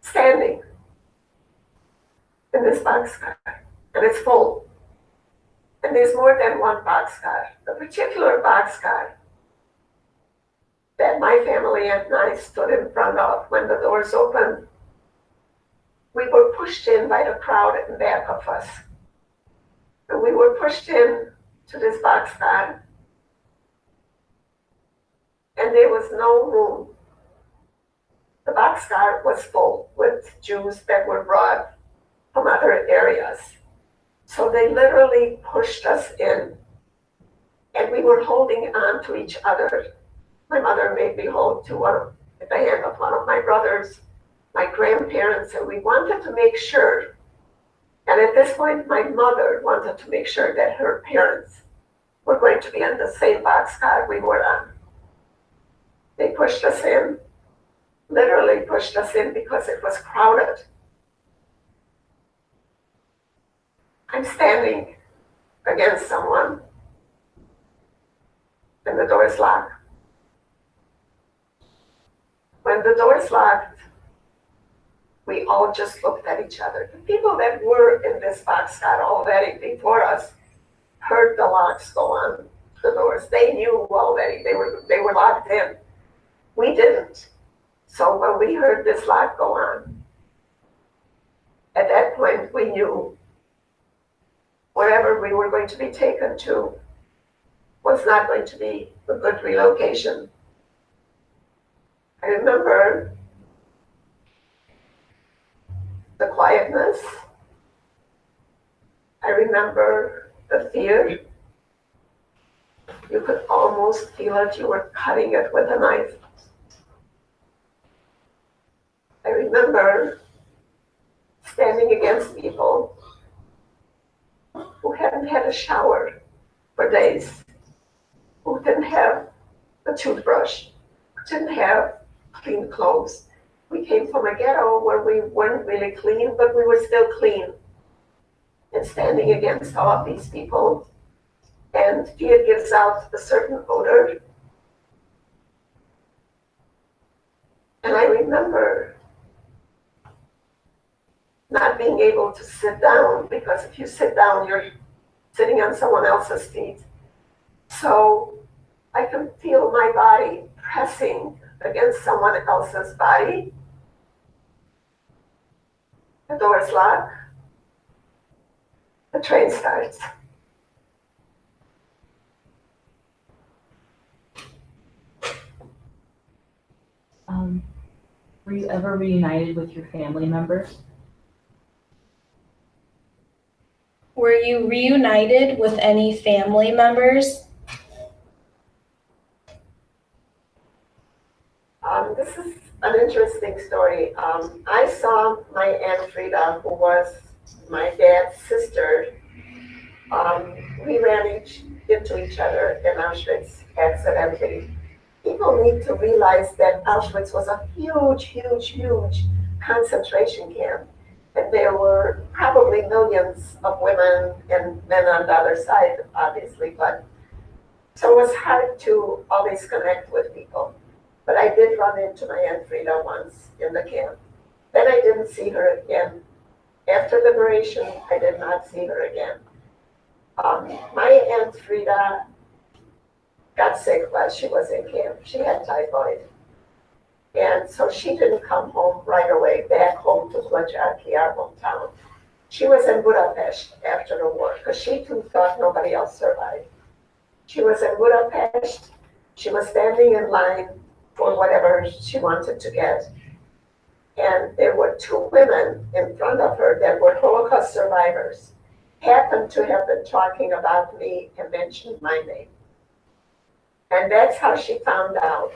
standing in this boxcar, and it's full. And there's more than one boxcar. The particular boxcar that my family and I stood in front of when the doors opened, we were pushed in by the crowd in back of us. And we were pushed in to this boxcar, and there was no room. The boxcar was full with Jews that were brought from other areas. So they literally pushed us in, and we were holding on to each other. My mother made me hold to the hand of one of my brothers, my grandparents, and we wanted to make sure. And at this point, my mother wanted to make sure that her parents were going to be on the same boxcar we were on. They pushed us in, literally pushed us in because it was crowded. I'm standing against someone and the door is locked. When the door is locked, we all just looked at each other. The people that were in this boxcar already before us heard the locks go on the doors. They knew already, they were locked in. We didn't. So when we heard this lock go on, at that point we knew wherever we were going to be taken to was not going to be a good relocation. I remember the quietness. I remember the fear. You could almost feel it. You were cutting it with a knife. I remember standing against people who hadn't had a shower for days, who didn't have a toothbrush, didn't have clean clothes. We came from a ghetto where we weren't really clean, but we were still clean. And standing against all of these people, and fear gives out a certain odor. And I remember not being able to sit down, because if you sit down, you're sitting on someone else's feet. So I can feel my body pressing against someone else's body. The door is locked. The train starts. Were you ever reunited with your family members? Were you reunited with any family members? This is an interesting story. I saw my Aunt Frida, who was my dad's sister. We ran into each other in Auschwitz accidentally. People need to realize that Auschwitz was a huge, huge, huge concentration camp. And there were probably millions of women and men on the other side, obviously, but so it was hard to always connect with people. But I did run into my Aunt Frida once in the camp. Then I didn't see her again. After liberation, I did not see her again. My Aunt Frida got sick while she was in camp. She had typhoid. And so she didn't come home right away, back home to Kluczarki, our hometown. She was in Budapest after the war, because she too thought nobody else survived. She was in Budapest. She was standing in line for whatever she wanted to get. And there were two women in front of her that were Holocaust survivors, happened to have been talking about me and mentioned my name. And that's how she found out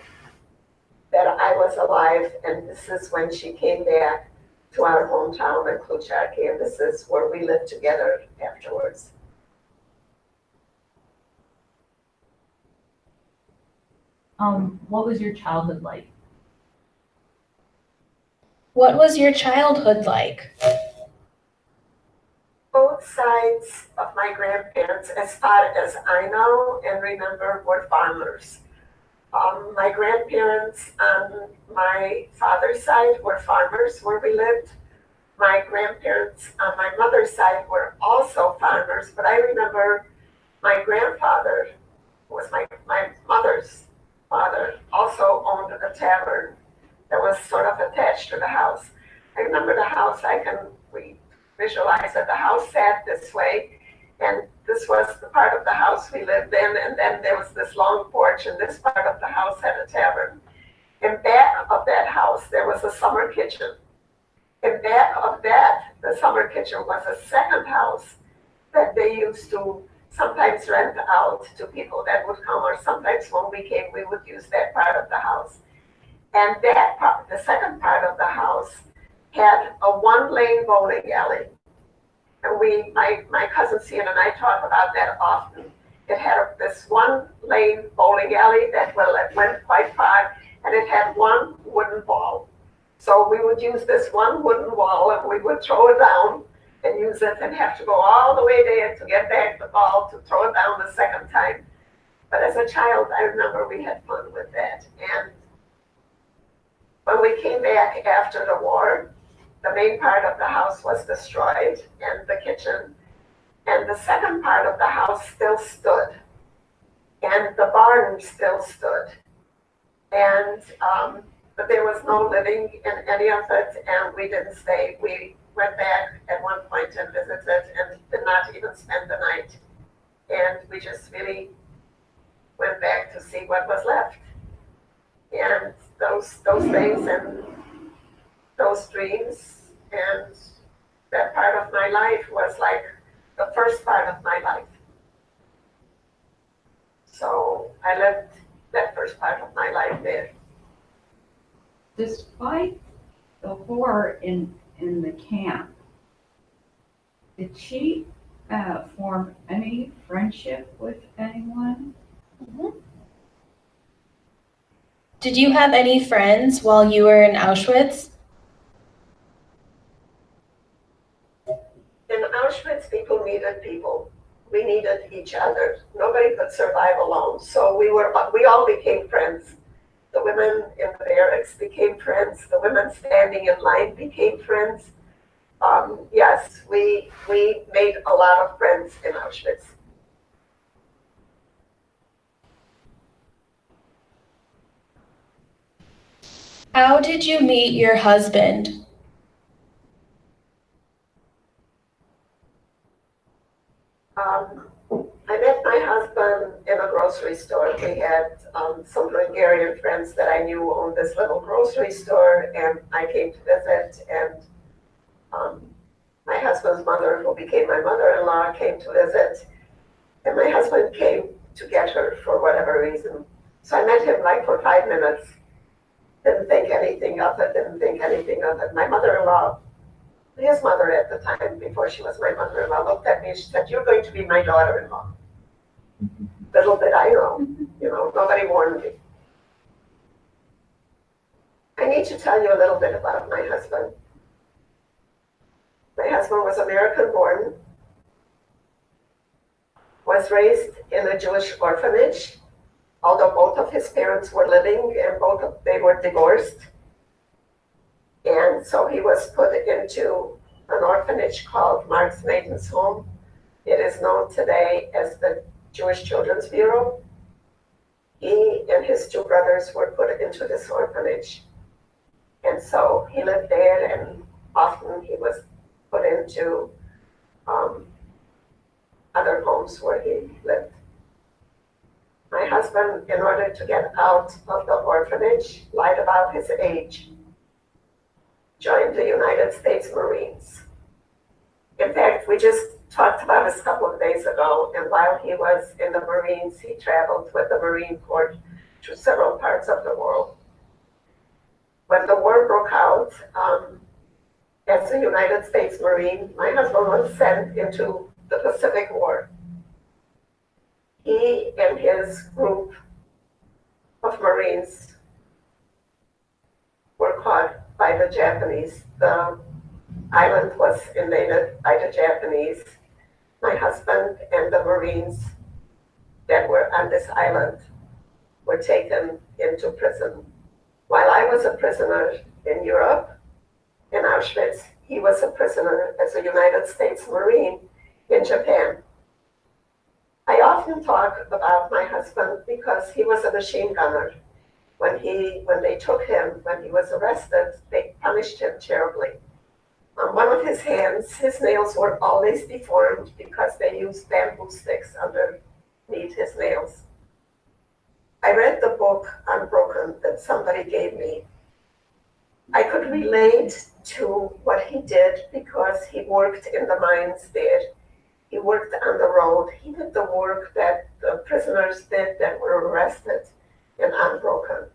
that I was alive, and this is when she came back to our hometown in Kluczarki, and this is where we lived together afterwards. What was your childhood like? What was your childhood like? Both sides of my grandparents, as far as I know and remember, were farmers. My grandparents on my father's side were farmers where we lived. My grandparents on my mother's side were also farmers, but I remember my grandfather, who was my mother's father, also owned a tavern that was sort of attached to the house. I remember the house, we visualize that the house sat this way, and this was the part of the house we lived in, and then there was this long porch, and this part of the house had a tavern. In back of that house, there was a summer kitchen. In back of that, the summer kitchen was a second house that they used to sometimes rent out to people that would come, or sometimes when we came, we would use that part of the house. And that part, the second part of the house, had a one-lane bowling alley. And my cousin Sian and I talk about that often. It had this one-lane bowling alley that went quite far, and it had one wooden ball. So we would use this one wooden wall, and we would throw it down and use it and have to go all the way there to get back the ball to throw it down the second time. But as a child, I remember we had fun with that. And when we came back after the war, the main part of the house was destroyed and the kitchen. And the second part of the house still stood. And the barn still stood. And but there was no living in any of it, and we didn't stay. We went back at one point and visited and did not even spend the night. And we just really went back to see what was left. And those things and those dreams and that part of my life was like the first part of my life. So I lived that first part of my life there. Despite the horror in the camp, did she form any friendship with anyone? Mhm. Did you have any friends while you were in Auschwitz? In Auschwitz, people needed people. We needed each other. Nobody could survive alone. So we all became friends. The women in the barracks became friends. The women standing in line became friends. Yes, we made a lot of friends in Auschwitz. How did you meet your husband? I met my husband in a grocery store. We had some Hungarian friends that I knew owned this little grocery store, and I came to visit, and my husband's mother, who became my mother-in-law, came to visit, and my husband came to get her for whatever reason. So I met him like for 5 minutes. Didn't think anything of it. My mother-in-law, his mother at the time, before she was my mother-in-law, looked at me and she said, "You're going to be my daughter-in-law." Little did I know, nobody warned me. I need to tell you a little bit about my husband. My husband was American-born, was raised in a Jewish orphanage, although both of his parents were living and they were divorced. And so he was put into an orphanage called Mark's Maiden's Home. It is known today as the Jewish Children's Bureau. He and his two brothers were put into this orphanage. And so he lived there, and often he was put into other homes where he lived. My husband, in order to get out of the orphanage, lied about his age, joined the United States Marines. In fact, we just talked about this a couple of days ago, and while he was in the Marines, he traveled with the Marine Corps to several parts of the world. When the war broke out, as a United States Marine, my husband was sent into the Pacific War. He and his group of Marines were caught by the Japanese. The island was invaded by the Japanese. My husband and the Marines that were on this island were taken into prison. While I was a prisoner in Europe, in Auschwitz, he was a prisoner as a United States Marine in Japan. I often talk about my husband because he was a machine gunner. When they took him, when he was arrested, they punished him terribly. On one of his hands, his nails were always deformed because they used bamboo sticks underneath his nails. I read the book Unbroken that somebody gave me. I could relate to what he did because he worked in the mines there. He worked on the road. He did the work that the prisoners did that were arrested in Unbroken.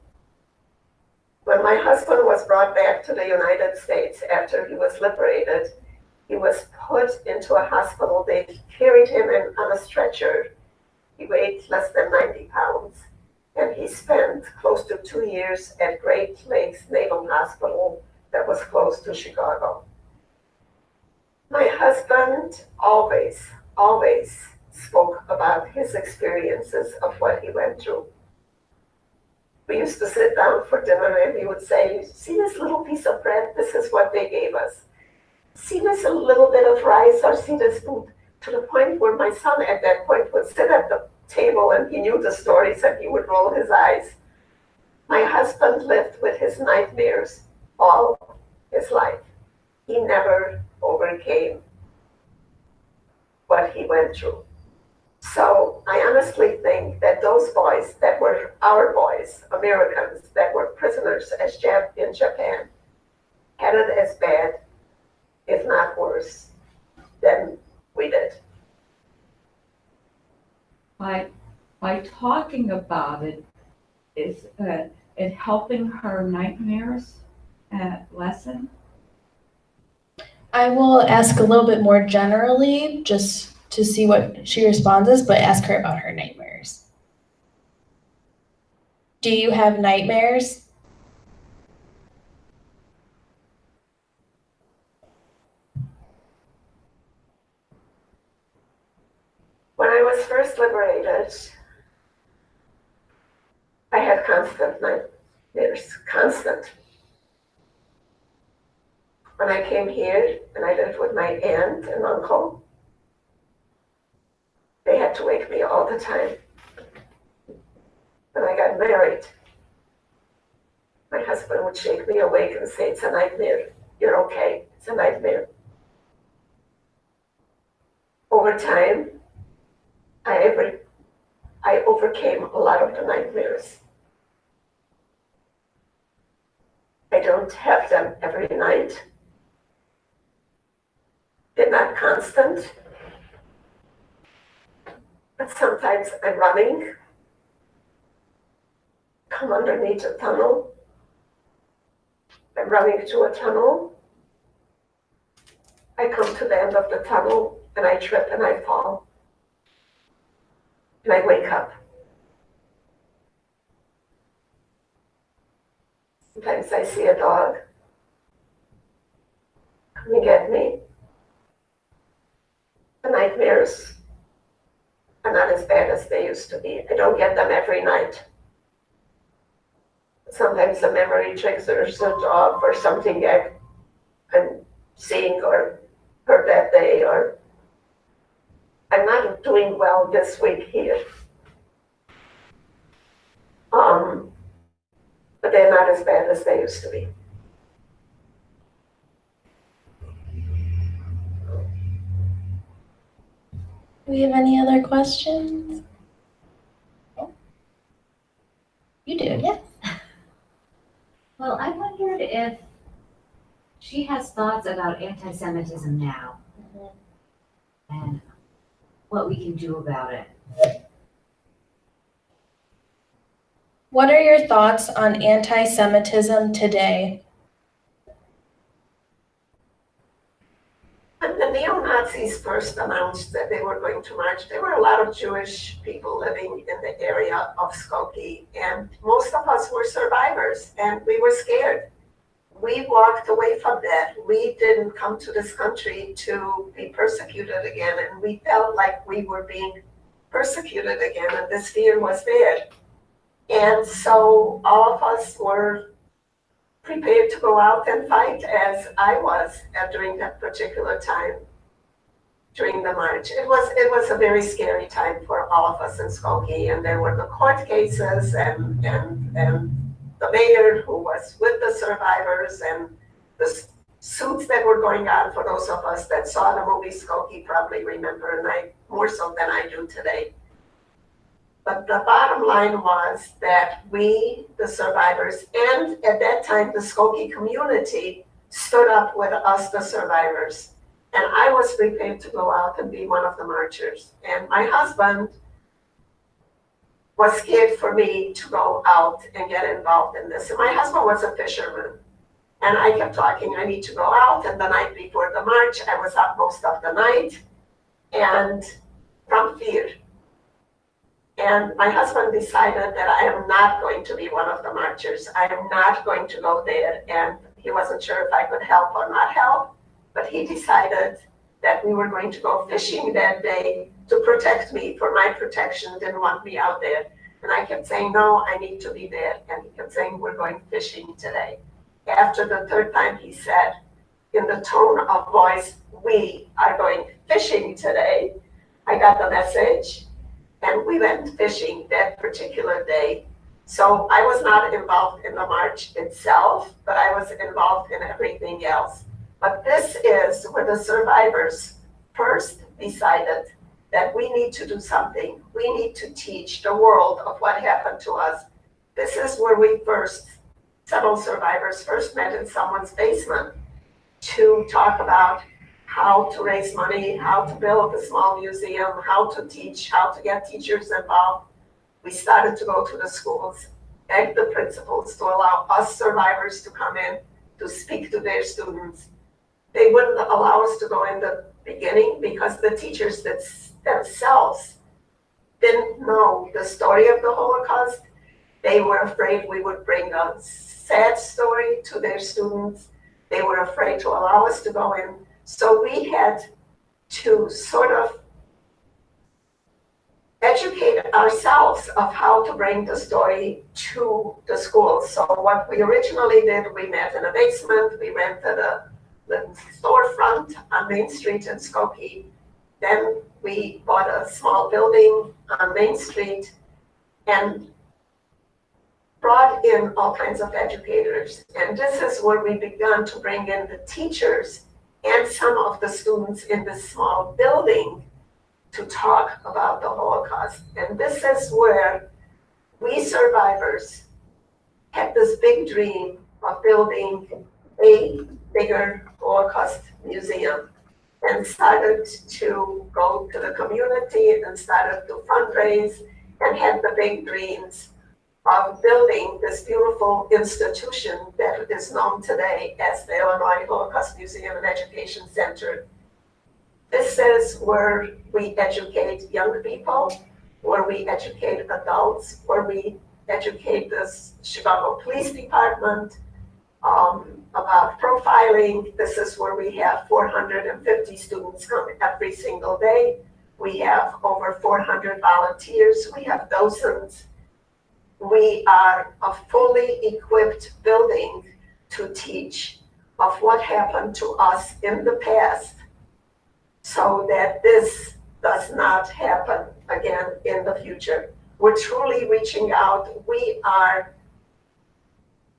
When my husband was brought back to the United States after he was liberated, he was put into a hospital. They carried him in on a stretcher. He weighed less than 90 pounds. And he spent close to 2 years at Great Lakes Naval Hospital that was close to Chicago. My husband always spoke about his experiences of what he went through. We used to sit down for dinner and he would say, see this little piece of bread? This is what they gave us. See this a little bit of rice, or see this food? To the point where my son at that point would sit at the table and he knew the stories and he would roll his eyes. My husband lived with his nightmares all his life. He never overcame what he went through. So I honestly think that those boys that were our boys, Americans, that were prisoners in Japan, had it as bad, if not worse, than we did. By talking about it, is it helping her nightmares lessen? I will ask a little bit more generally, just to see what she responds is, but ask her about her nightmares. Do you have nightmares? When I was first liberated, I had constant nightmares, constant. When I came here and I lived with my aunt and uncle, they had to wake me all the time. When I got married, my husband would shake me awake and say, it's a nightmare. You're okay. It's a nightmare. Over time, I overcame a lot of the nightmares. I don't have them every night. They're not constant. But sometimes I'm running, come underneath a tunnel. I'm running to a tunnel. I come to the end of the tunnel and I trip and I fall. And I wake up. Sometimes I see a dog coming at me. The nightmares are not as bad as they used to be. I don't get them every night. Sometimes the memory triggers a dog or something I'm seeing or heard that day, or I'm not doing well this week here. But they're not as bad as they used to be. Do we have any other questions? You do, yes. Well, I wondered if she has thoughts about anti-Semitism now and what we can do about it. What are your thoughts on anti-Semitism today? When the neo-Nazis first announced that they were going to march, there were a lot of Jewish people living in the area of Skokie, and most of us were survivors, and we were scared. We walked away from that. We didn't come to this country to be persecuted again, and we felt like we were being persecuted again, and this fear was there. And so all of us were prepared to go out and fight, as I was during that particular time, during the march. It was a very scary time for all of us in Skokie, and there were the court cases and the mayor who was with the survivors, and the suits that were going on. For those of us that saw the movie Skokie probably remember, and more so than I do today. But the bottom line was that we, the survivors, and at that time, the Skokie community stood up with us, the survivors. And I was prepared to go out and be one of the marchers. And my husband was scared for me to go out and get involved in this. And my husband was a fisherman. And I kept talking, I need to go out. And the night before the march, I was up most of the night, and from fear. And my husband decided that I am not going to be one of the marchers. I am not going to go there. And he wasn't sure if I could help or not help, but he decided that we were going to go fishing that day to protect me for my protection, didn't want me out there. And I kept saying, no, I need to be there. And he kept saying, we're going fishing today. After the third time he said, in the tone of voice, we are going fishing today, I got the message and we went fishing that particular day. So I was not involved in the march itself, but I was involved in everything else. But this is where the survivors first decided that we need to do something. We need to teach the world of what happened to us. This is where we first, several survivors first met in someone's basement to talk about how to raise money, how to build a small museum, how to teach, how to get teachers involved. We started to go to the schools, beg the principals to allow us survivors to come in to speak to their students. They wouldn't allow us to go in the beginning because the teachers themselves didn't know the story of the Holocaust. They were afraid we would bring a sad story to their students. They were afraid to allow us to go in. So we had to sort of educate ourselves of how to bring the story to the schools. So what we originally did, we met in a basement, we rented a little storefront on Main Street in Skokie. Then we bought a small building on Main Street and brought in all kinds of educators. And this is where we began to bring in the teachers and some of the students in this small building to talk about the Holocaust. And this is where we survivors had this big dream of building a bigger Holocaust museum and started to go to the community and started to fundraise and had the big dreams of building this beautiful institution that is known today as the Illinois Holocaust Museum and Education Center. This is where we educate young people, where we educate adults, where we educate the Chicago Police Department about profiling. This is where we have 450 students come every single day. We have over 400 volunteers. We have docents. We are a fully equipped building to teach of what happened to us in the past so that this does not happen again in the future. We're truly reaching out. We are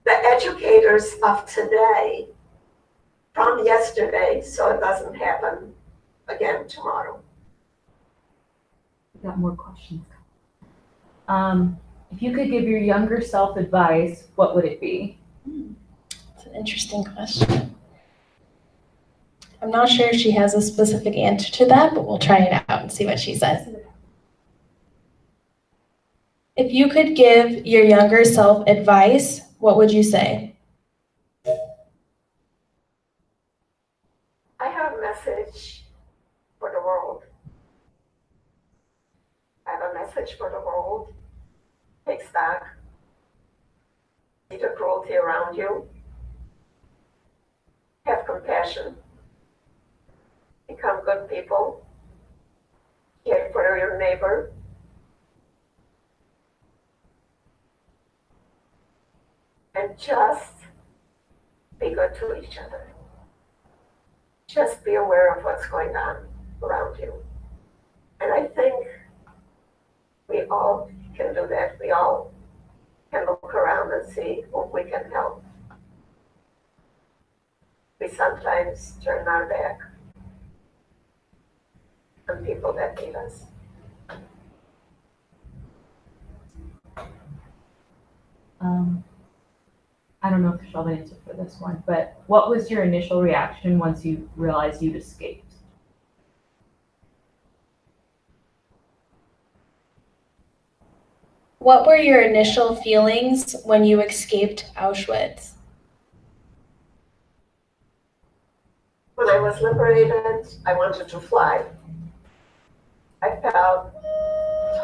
the educators of today from yesterday, so it doesn't happen again tomorrow. We've got more questions. If you could give your younger self advice, what would it be? It's an interesting question. I'm not sure if she has a specific answer to that, but we'll try it out and see what she says. If you could give your younger self advice, what would you say? I have a message for the world. I have a message for the world. Take stock. See the cruelty around you. Have compassion. Become good people. Care for your neighbor. And just be good to each other. Just be aware of what's going on around you. And I think we all can do that. We all can look around and see who we can help. We sometimes turn our back on people that need us. I don't know if she'll have an answer for this one, but what was your initial reaction once you realized you'd escaped? What were your initial feelings when you escaped Auschwitz? When I was liberated, I wanted to fly. I felt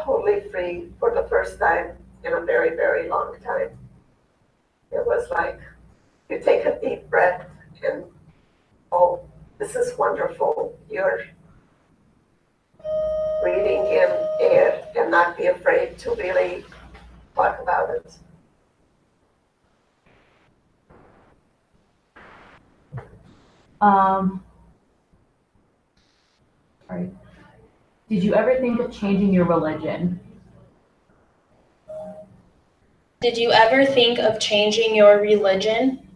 totally free for the first time in a very, very long time. It was like you take a deep breath and, oh, this is wonderful. your reading in air and not be afraid to really talk about it. Sorry. Did you ever think of changing your religion? Did you ever think of changing your religion?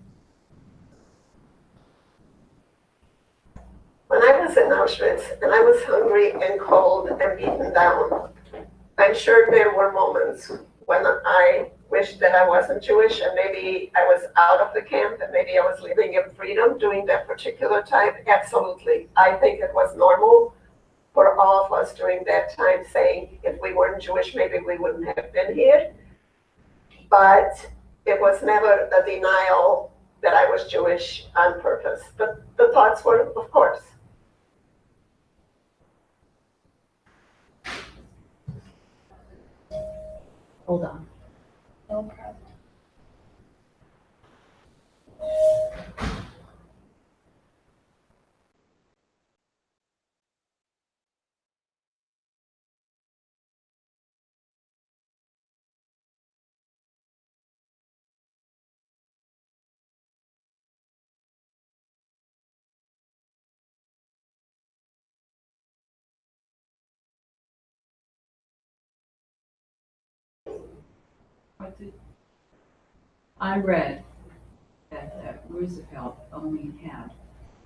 When I was in Auschwitz and I was hungry and cold and beaten down, I'm sure there were moments when I wished that I wasn't Jewish and maybe I was out of the camp and maybe I was living in freedom during that particular time. Absolutely. I think it was normal for all of us during that time saying if we weren't Jewish, maybe we wouldn't have been here. But it was never a denial that I was Jewish on purpose. But the thoughts were, of course. Hold on. No problem. I read that Roosevelt only had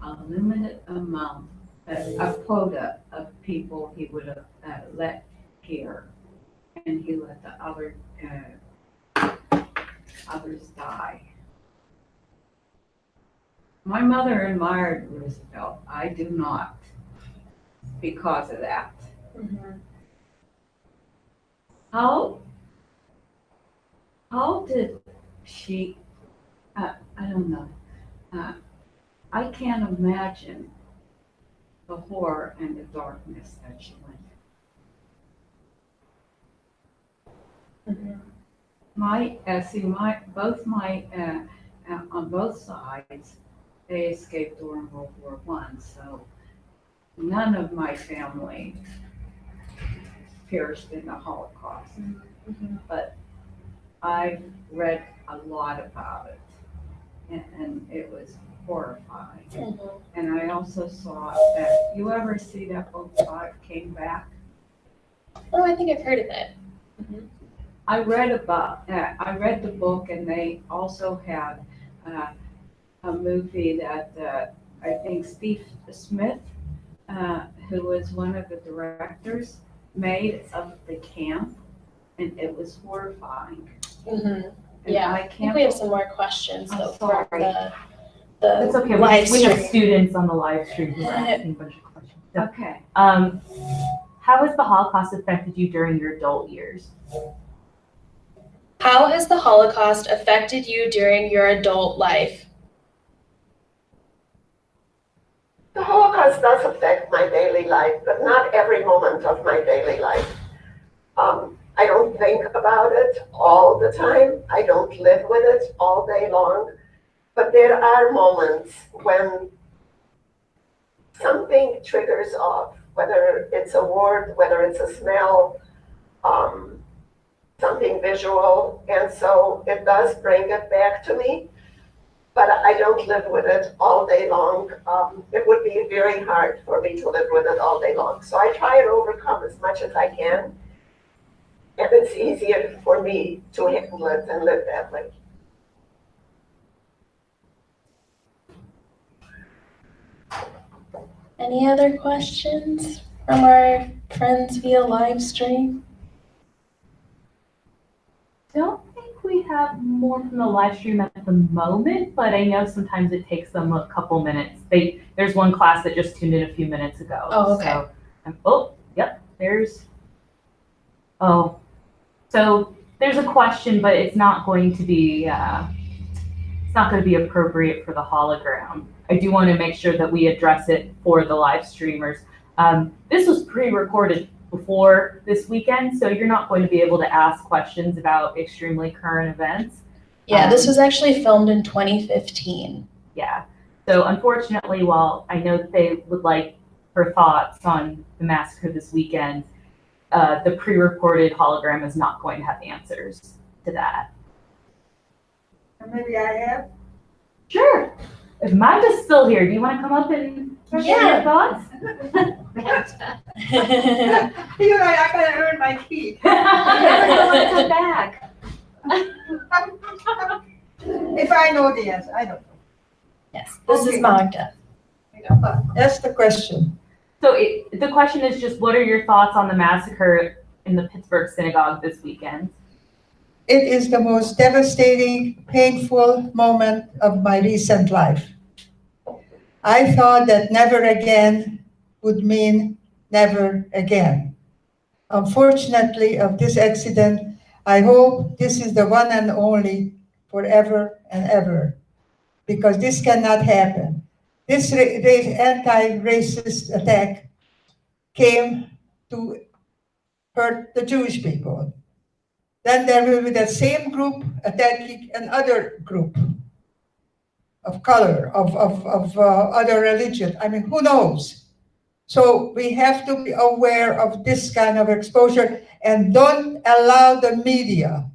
a limited amount, a quota of people he would have let here, and he let the others die. My mother admired Roosevelt. I do not, because of that. Mm-hmm. How did she, I don't know, I can't imagine the horror and the darkness that she went through. On both sides, they escaped during World War I, so none of my family perished in the Holocaust. Mm-hmm. But I've read a lot about it, and it was horrifying. Mm-hmm. And I also saw that, you ever see that book, God Came Back? Oh, I think I've heard of it. Mm-hmm. I read the book, and they also had a movie that I think Steve Smith, who was one of the directors, made of the camp, and it was horrifying. Mm-hmm. And Yeah, I I think can't. we have some more questions I'm though for sorry. the That's okay. live We have stream. students on the live stream who are asking a bunch of questions. So, Okay. how has the Holocaust affected you during your adult years? How has the Holocaust affected you during your adult life? The Holocaust does affect my daily life, but not every moment of my daily life. I don't think about it all the time. I don't live with it all day long. But there are moments when something triggers off, whether it's a word, whether it's a smell, something visual. And so it does bring it back to me. But I don't live with it all day long. It would be very hard for me to live with it all day long. So I try and overcome as much as I can. And it's easier for me to handle it and live that way. Any other questions from our friends via live stream? Don't think we have more from the live stream at the moment, but I know sometimes it takes them a couple minutes. There's one class that just tuned in a few minutes ago. Oh, okay. So there's a question, but it's not going to be appropriate for the hologram. I do want to make sure that we address it for the live streamers. This was pre-recorded before this weekend, so you're not going to be able to ask questions about extremely current events. Yeah, this was actually filmed in 2015. Yeah. So unfortunately, while I know that they would like her thoughts on the massacre this weekend, the pre-recorded hologram is not going to have answers to that. Maybe I have. Sure. If Magnda's still here, do you want to come up and share your thoughts? You know, I gotta earn my keep. Come back. If I know the answer, I don't know. Yes, this is Magda. That's the question. So the question is just, what are your thoughts on the massacre in the Pittsburgh synagogue this weekend? It is the most devastating, painful moment of my recent life. I thought that never again would mean never again. Unfortunately, of this accident, I hope this is the one and only forever and ever, because this cannot happen. This anti-racist attack came to hurt the Jewish people. Then there will be that same group attacking another group of color, of other religion. I mean, who knows? So we have to be aware of this kind of exposure and don't allow the media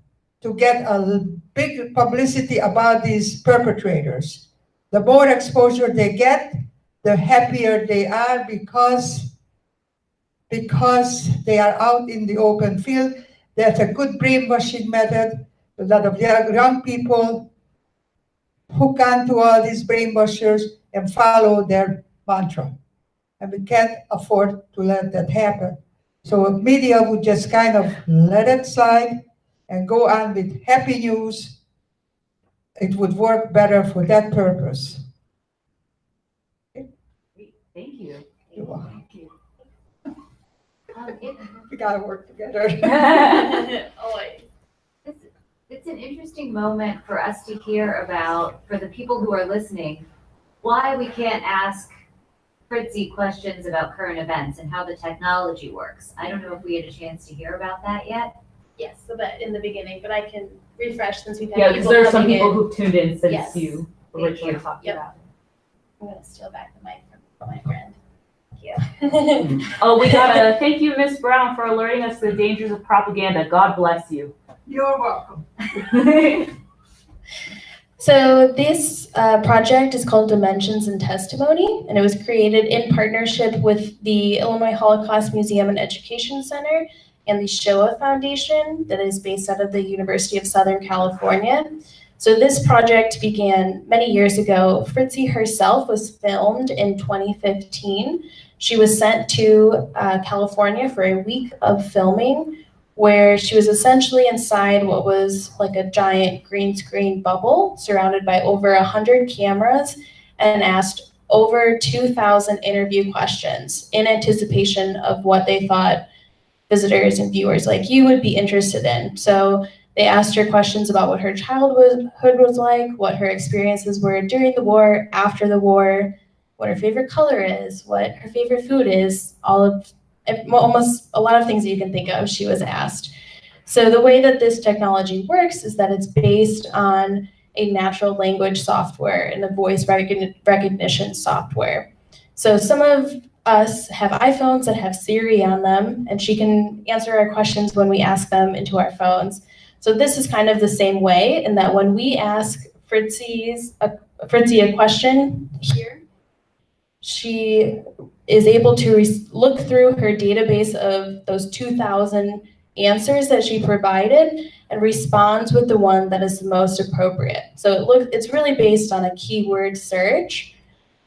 to get a big publicity about these perpetrators. The more exposure they get, the happier they are because they are out in the open field. That's a good brainwashing method. A lot of young people hook onto all these brainwashers and follow their mantra. And we can't afford to let that happen. So if media would just kind of let it slide and go on with happy news, it would work better for that purpose. Thank you. You're welcome. Thank you. We gotta work together. Always. It's an interesting moment for us to hear about, for the people who are listening, why we can't ask Fritzy questions about current events and how the technology works. I don't know if we had a chance to hear about that yet. Yes, a bit in the beginning, but I can refresh since we've had Yeah, because people there are some coming people in. who've tuned in since Yes. you Thank originally you. talked Yep. about it. I'm gonna steal back the mic from my friend. Thank you. Oh, we gotta thank you, Miss Brown, for alerting us to the dangers of propaganda. God bless you. You're welcome. So this project is called Dimensions in Testimony, and it was created in partnership with the Illinois Holocaust Museum and Education Center and the Shoah Foundation that is based out of the University of Southern California. So this project began many years ago. Fritzy herself was filmed in 2015. She was sent to California for a week of filming, where she was essentially inside what was like a giant green screen bubble surrounded by over 100 cameras and asked over 2,000 interview questions in anticipation of what they thought visitors and viewers like you would be interested in. So they asked her questions about what her childhood was like, what her experiences were during the war, after the war, what her favorite color is, what her favorite food is, almost a lot of things that you can think of, she was asked. So the way that this technology works is that it's based on a natural language software and a voice recognition software. So some of us have iPhones that have Siri on them, and she can answer our questions when we ask them into our phones. So this is kind of the same way in that when we ask Fritzy a question here, she is able to look through her database of those 2,000 answers that she provided and responds with the one that is the most appropriate. So it's really based on a keyword search.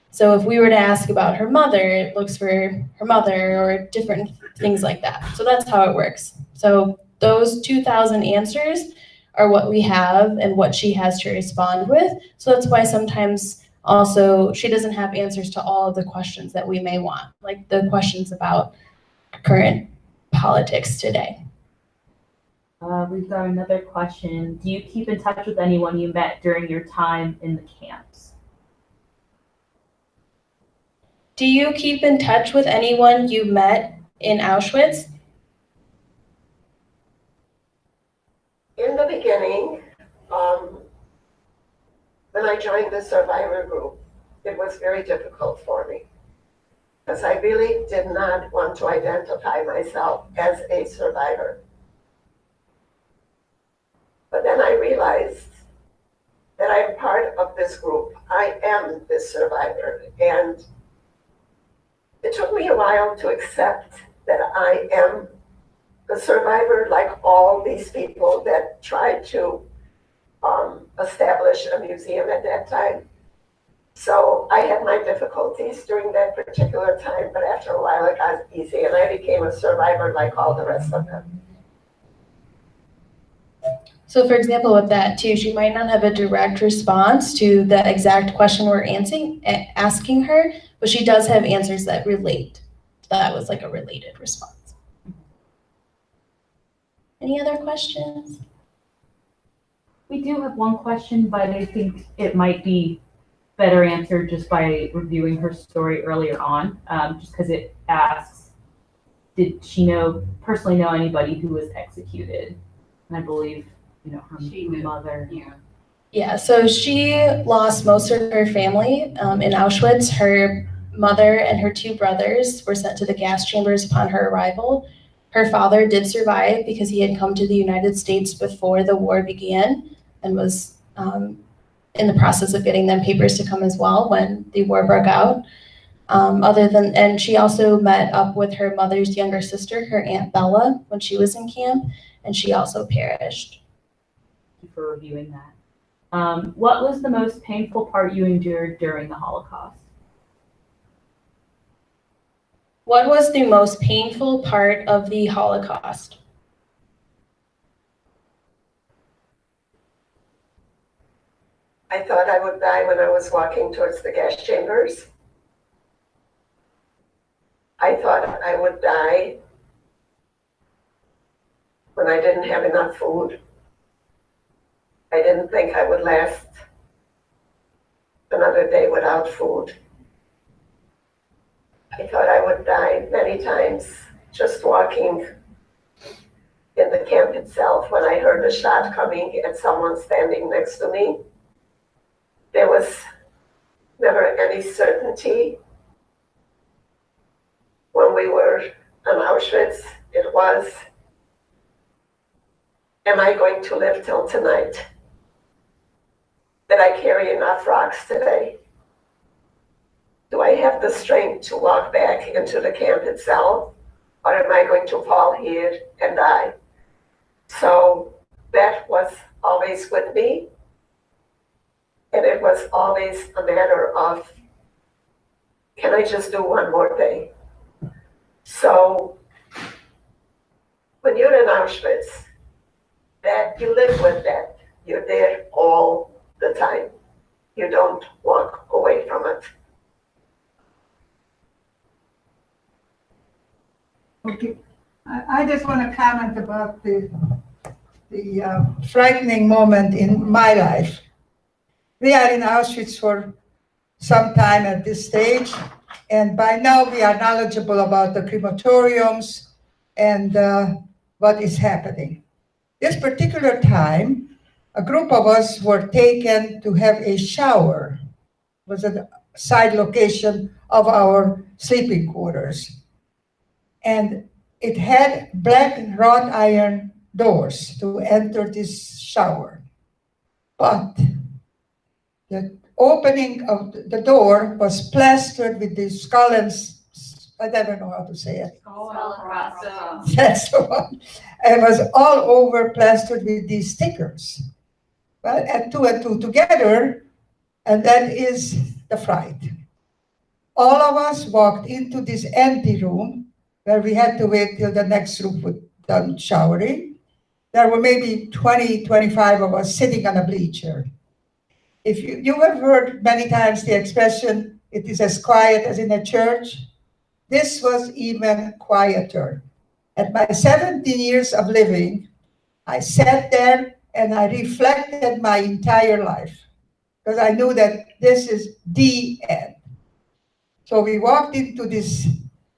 So if we were to ask about her mother, it looks for her mother or different things like that. So that's how it works. So those 2,000 answers are what we have and what she has to respond with. So that's why sometimes also she doesn't have answers to all of the questions that we may want, like the questions about current politics today. We've got another question. Do you keep in touch with anyone you met during your time in the camps? Do you keep in touch with anyone you met in Auschwitz? In the beginning, when I joined the survivor group, it was very difficult for me. because I really did not want to identify myself as a survivor. But then I realized that I'm part of this group. I am this survivor. And it took me a while to accept that I am a survivor, like all these people that tried to establish a museum at that time. So I had my difficulties during that particular time, but after a while it got easy and I became a survivor like all the rest of them. So for example, with that too, she might not have a direct response to the exact question we're asking her, but she does have answers that relate. That was like a related response. Any other questions? We do have one question, but I think it might be better answered just by reviewing her story earlier on, just because it asks, did she personally know anybody who was executed? And I believe, her mother. Yeah. Yeah, so she lost most of her family in Auschwitz. Her mother and her two brothers were sent to the gas chambers upon her arrival. Her father did survive because he had come to the United States before the war began and was in the process of getting them papers to come as well when the war broke out. And she also met up with her mother's younger sister, her Aunt Bella, when she was in camp, and she also perished. Thank you for reviewing that. What was the most painful part you endured during the Holocaust? What was the most painful part of the Holocaust? I thought I would die when I was walking towards the gas chambers. I thought I would die when I didn't have enough food. I didn't think I would last another day without food. I thought I would die many times just walking in the camp itself when I heard a shot coming and someone standing next to me. There was never any certainty. When we were in Auschwitz, it was, am I going to live till tonight? Did I carry enough rocks today? Do I have the strength to walk back into the camp itself? Or am I going to fall here and die? So that was always with me. And it was always a matter of, can I just do one more day? So when you're in Auschwitz, that you live with that. You're there all the time. You don't walk away from it. Okay, I just want to comment about the frightening moment in my life. We are in Auschwitz for some time at this stage, and by now we are knowledgeable about the crematoriums and what is happening. This particular time, a group of us were taken to have a shower. It was a side location of our sleeping quarters. And it had black wrought iron doors to enter this shower. But the opening of the door was plastered with the skull and, I don't know how to say it. That's the one. It was all over plastered with these stickers. Well, add two and two together, and that is the fright. All of us walked into this empty room where we had to wait till the next group was done showering. There were maybe 20, 25 of us sitting on a bleacher. If you have heard many times the expression, it is as quiet as in a church. This was even quieter. At my 17 years of living, I sat there and I reflected my entire life because I knew that this is the end. So we walked into this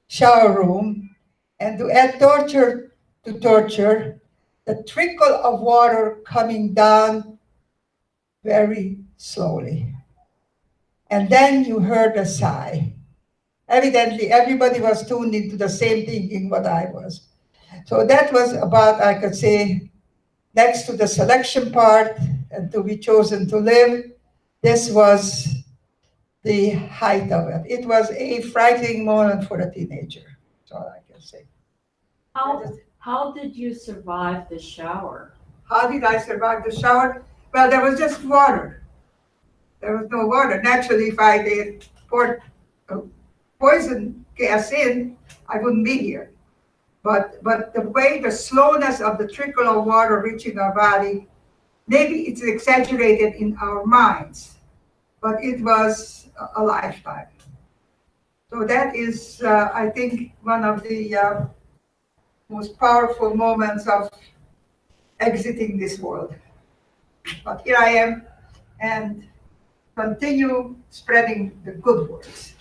shower room, and to add torture to torture, the trickle of water coming down very slowly. And then you heard a sigh. evidently everybody was tuned into the same thinking what I was. So that was about, I could say, next to the selection part and to be chosen to live, this was the height of it. It was a frightening moment for a teenager. That's all I can say. How did you survive the shower? How did I survive the shower? Well, there was just water. There was no water. Naturally, if I had poured poison gas in, I wouldn't be here. But the way, the slowness of the trickle of water reaching our body, maybe it's exaggerated in our minds, but it was a lifetime. So that is, I think, one of the most powerful moments of exiting this world. But here I am, and continue spreading the good words.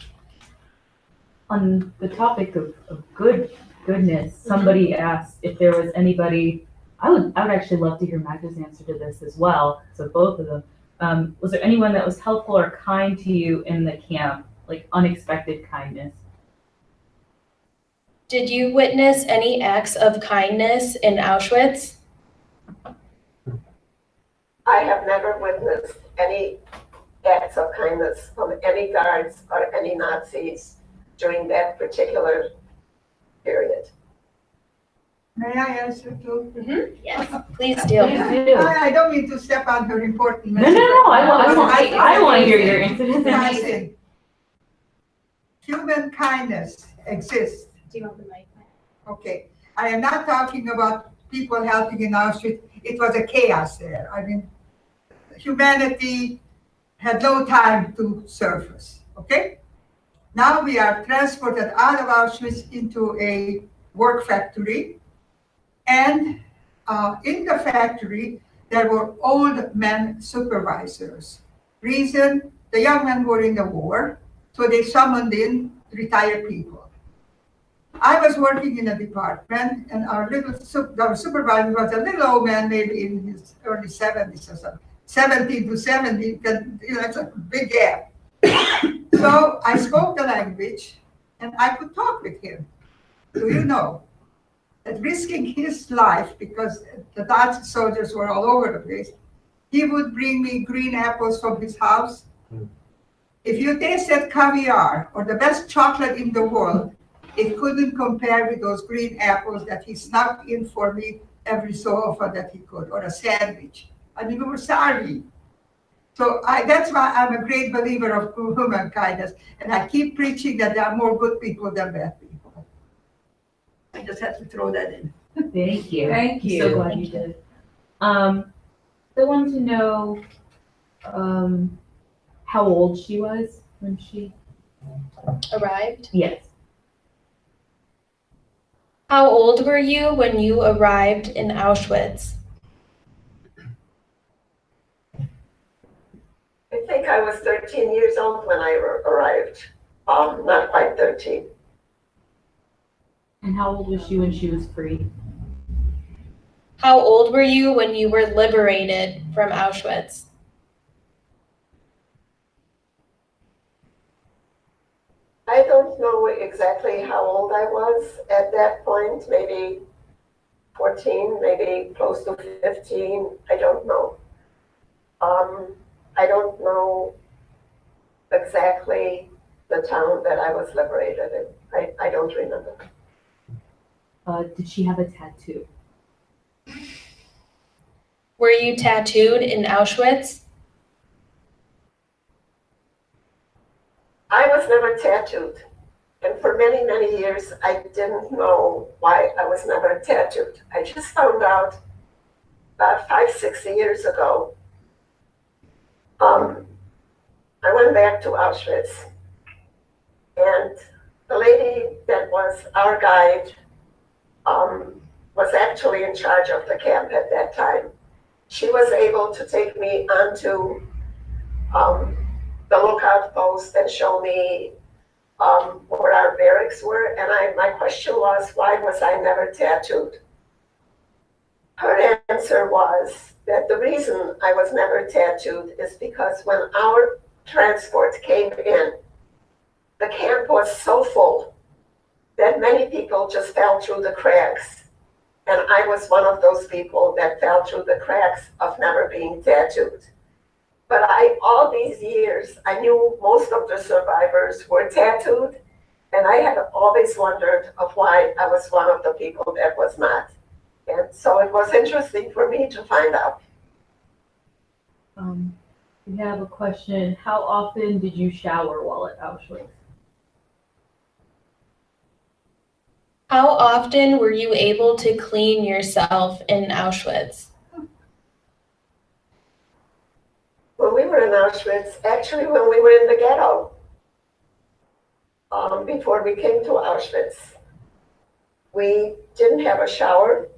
On the topic of goodness, somebody asked if there was anybody, I would actually love to hear Magda's answer to this as well, so both of them. Was there anyone that was helpful or kind to you in the camp, like unexpected kindness? Did you witness any acts of kindness in Auschwitz? I have never witnessed any acts of kindness from any guards or any Nazis during that particular period. May I answer too? Yes, please do. Please do. I don't mean to step on her important No, message. I want to hear your answer. Listen, human kindness exists. Do you want the mic? Okay, I am not talking about people helping in Auschwitz. It was a chaos there. I mean, humanity had no time to surface, okay? Now we are transported out of Auschwitz into a work factory. And in the factory, there were old men supervisors. Reason, the young men were in the war, so they summoned in retired people. I was working in a department, and our supervisor was a little old man, maybe in his early 70s or something. 70 to 70, that's a big gap. So I spoke the language, and I could talk with him. Do you know that risking his life, because the Nazi soldiers were all over the place, he would bring me green apples from his house. If you tasted caviar or the best chocolate in the world, it couldn't compare with those green apples that he snuck in for me every so often that he could, or a sandwich. I mean, we were starving. So that's why I'm a great believer of human kindness, and I keep preaching that there are more good people than bad people. I just had to throw that in. Thank you. Thank you. I'm so glad you did. I wanted to know how old she was when she Arrived? Yes. How old were you when you arrived in Auschwitz? I think I was 13 years old when I arrived, not quite 13. And how old was she when she was free? How old were you when you were liberated from Auschwitz? I don't know exactly how old I was at that point, maybe 14, maybe close to 15, I don't know. I don't know exactly the town that I was liberated in. I don't remember. Did she have a tattoo? Were you tattooed in Auschwitz? I was never tattooed. And for many, many years, I didn't know why I was never tattooed. I just found out about 5-6 years ago. I went back to Auschwitz, and the lady that was our guide was actually in charge of the camp at that time. She was able to take me onto the lookout post and show me where our barracks were, and my question was, why was I never tattooed? Her answer was that the reason I was never tattooed is because when our transport came in, the camp was so full that many people just fell through the cracks. And I was one of those people that fell through the cracks of never being tattooed. But all these years, I knew most of the survivors were tattooed, and I had always wondered of why I was one of the people that was not. And so it was interesting for me to find out. We have a question. How often did you shower while at Auschwitz? How often were you able to clean yourself in Auschwitz? When we were in Auschwitz, actually when we were in the ghetto, before we came to Auschwitz, we didn't have a shower.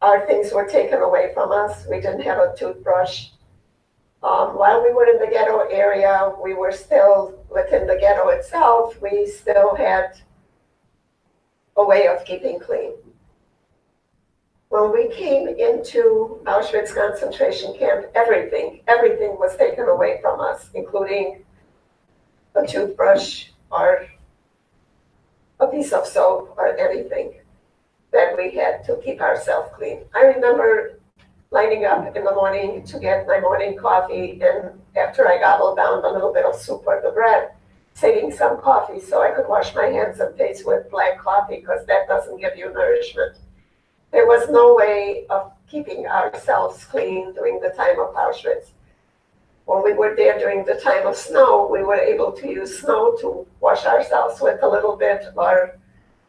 Our things were taken away from us. We didn't have a toothbrush. While we were in the ghetto area, we were still within the ghetto itself. We still had a way of keeping clean. When we came into Auschwitz concentration camp, everything was taken away from us, including a toothbrush or a piece of soap or anything that we had to keep ourselves clean. I remember lining up in the morning to get my morning coffee, and after I gobbled down a little bit of soup or the bread, saving some coffee so I could wash my hands and face with black coffee, because that doesn't give you nourishment. There was no way of keeping ourselves clean during the time of Auschwitz. When we were there during the time of snow, we were able to use snow to wash ourselves with a little bit or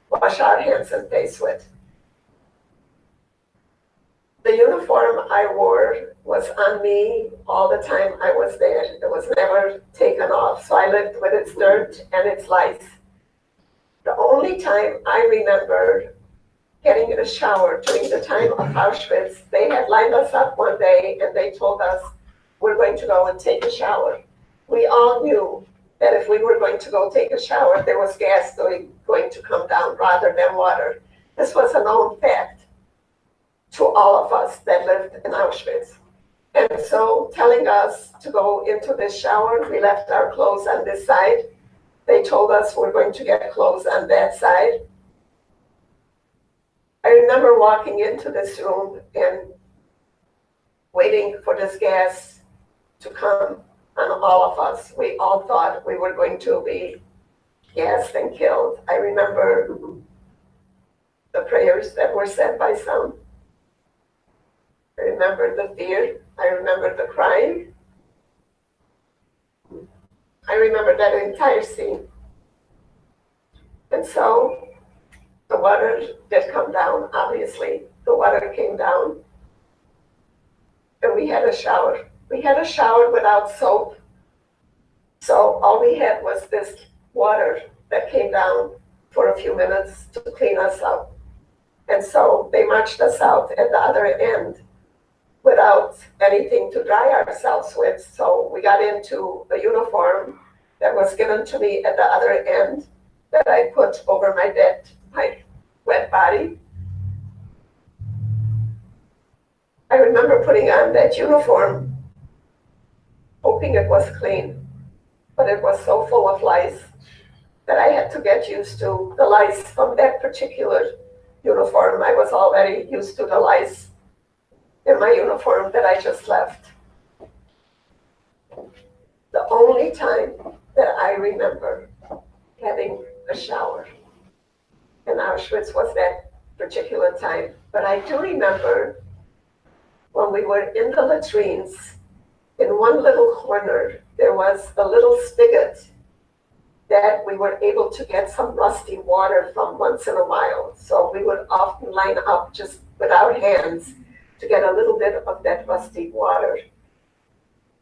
wash our hands and face with. The uniform I wore was on me all the time I was there. It was never taken off, so I lived with its dirt and its lice. The only time I remember getting in a shower during the time of Auschwitz, they had lined us up one day and they told us, we're going to go and take a shower. We all knew that if we were going to go take a shower, there was gas going to come down rather than water. This was a known fact to all of us that lived in Auschwitz. And so telling us to go into this shower, we left our clothes on this side. They told us we're going to get clothes on that side. I remember walking into this room and waiting for this gas to come on all of us. We all thought we were going to be gassed and killed. I remember the prayers that were said by some. I remember the fear. I remember the crying. I remember that entire scene. And so the water did come down, obviously. The water came down. And we had a shower. We had a shower without soap. So all we had was this water that came down for a few minutes to clean us up. And so they marched us out at the other end without anything to dry ourselves with. So we got into a uniform that was given to me at the other end that I put over my wet body. I remember putting on that uniform, hoping it was clean, but it was so full of lice that I had to get used to the lice from that particular uniform. I was already used to the lice in my uniform that I just left. The only time that I remember having a shower in Auschwitz was that particular time. But I do remember when we were in the latrines, in one little corner, there was a little spigot that we were able to get some rusty water from once in a while. So we would often line up just with our hands to get a little bit of that rusty water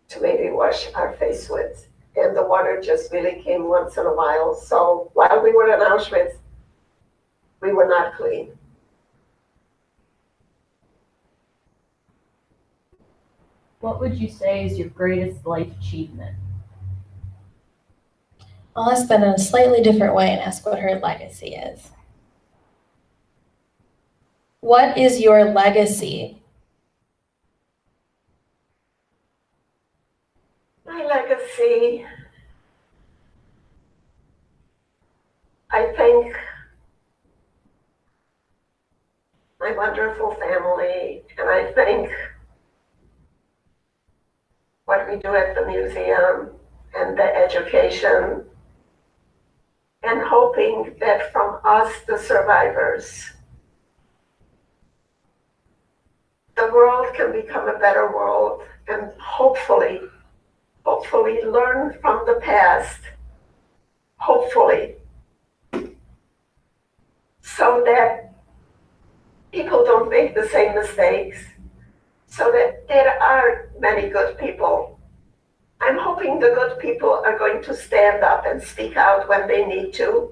to maybe wash our face with. And the water just really came once in a while. So while we were in Auschwitz, we were not clean. What would you say is your greatest life achievement? I'll ask that in a slightly different way and ask what her legacy is. What is your legacy? My legacy I thank my wonderful family, and I thank what we do at the museum and the education, and hoping that from us, the survivors, the world can become a better world, and hopefully learn from the past, hopefully, so that people don't make the same mistakes, so that there are many good people. I'm hoping the good people are going to stand up and speak out when they need to.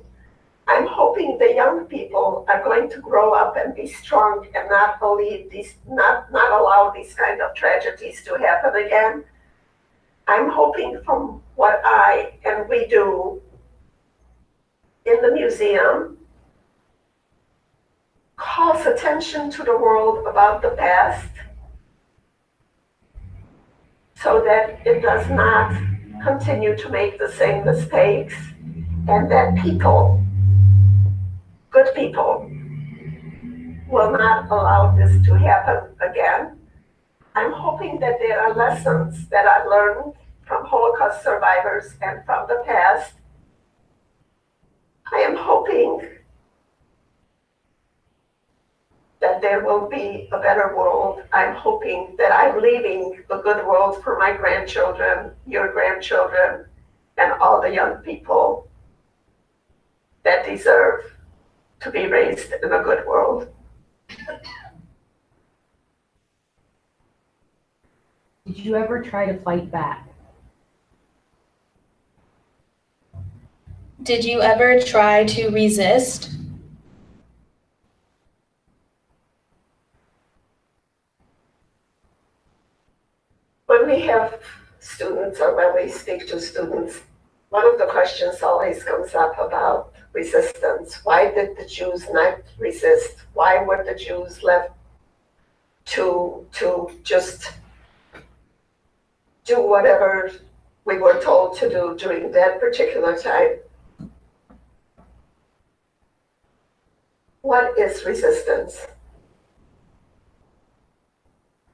I'm hoping the young people are going to grow up and be strong and not allow these kind of tragedies to happen again. I'm hoping from what I and we do in the museum calls attention to the world about the past, so that it does not continue to make the same mistakes, and that people, good people, will not allow this to happen again. I'm hoping that there are lessons that I learned from Holocaust survivors and from the past. I am hoping that there will be a better world. I'm hoping that I'm leaving a good world for my grandchildren, your grandchildren, and all the young people that deserve to be raised in a good world. Did you ever try to fight back? Did you ever try to resist? When we have students or when we speak to students, one of the questions always comes up about resistance. Why did the Jews not resist? Why were the Jews left to just do whatever we were told to do during that particular time? What is resistance?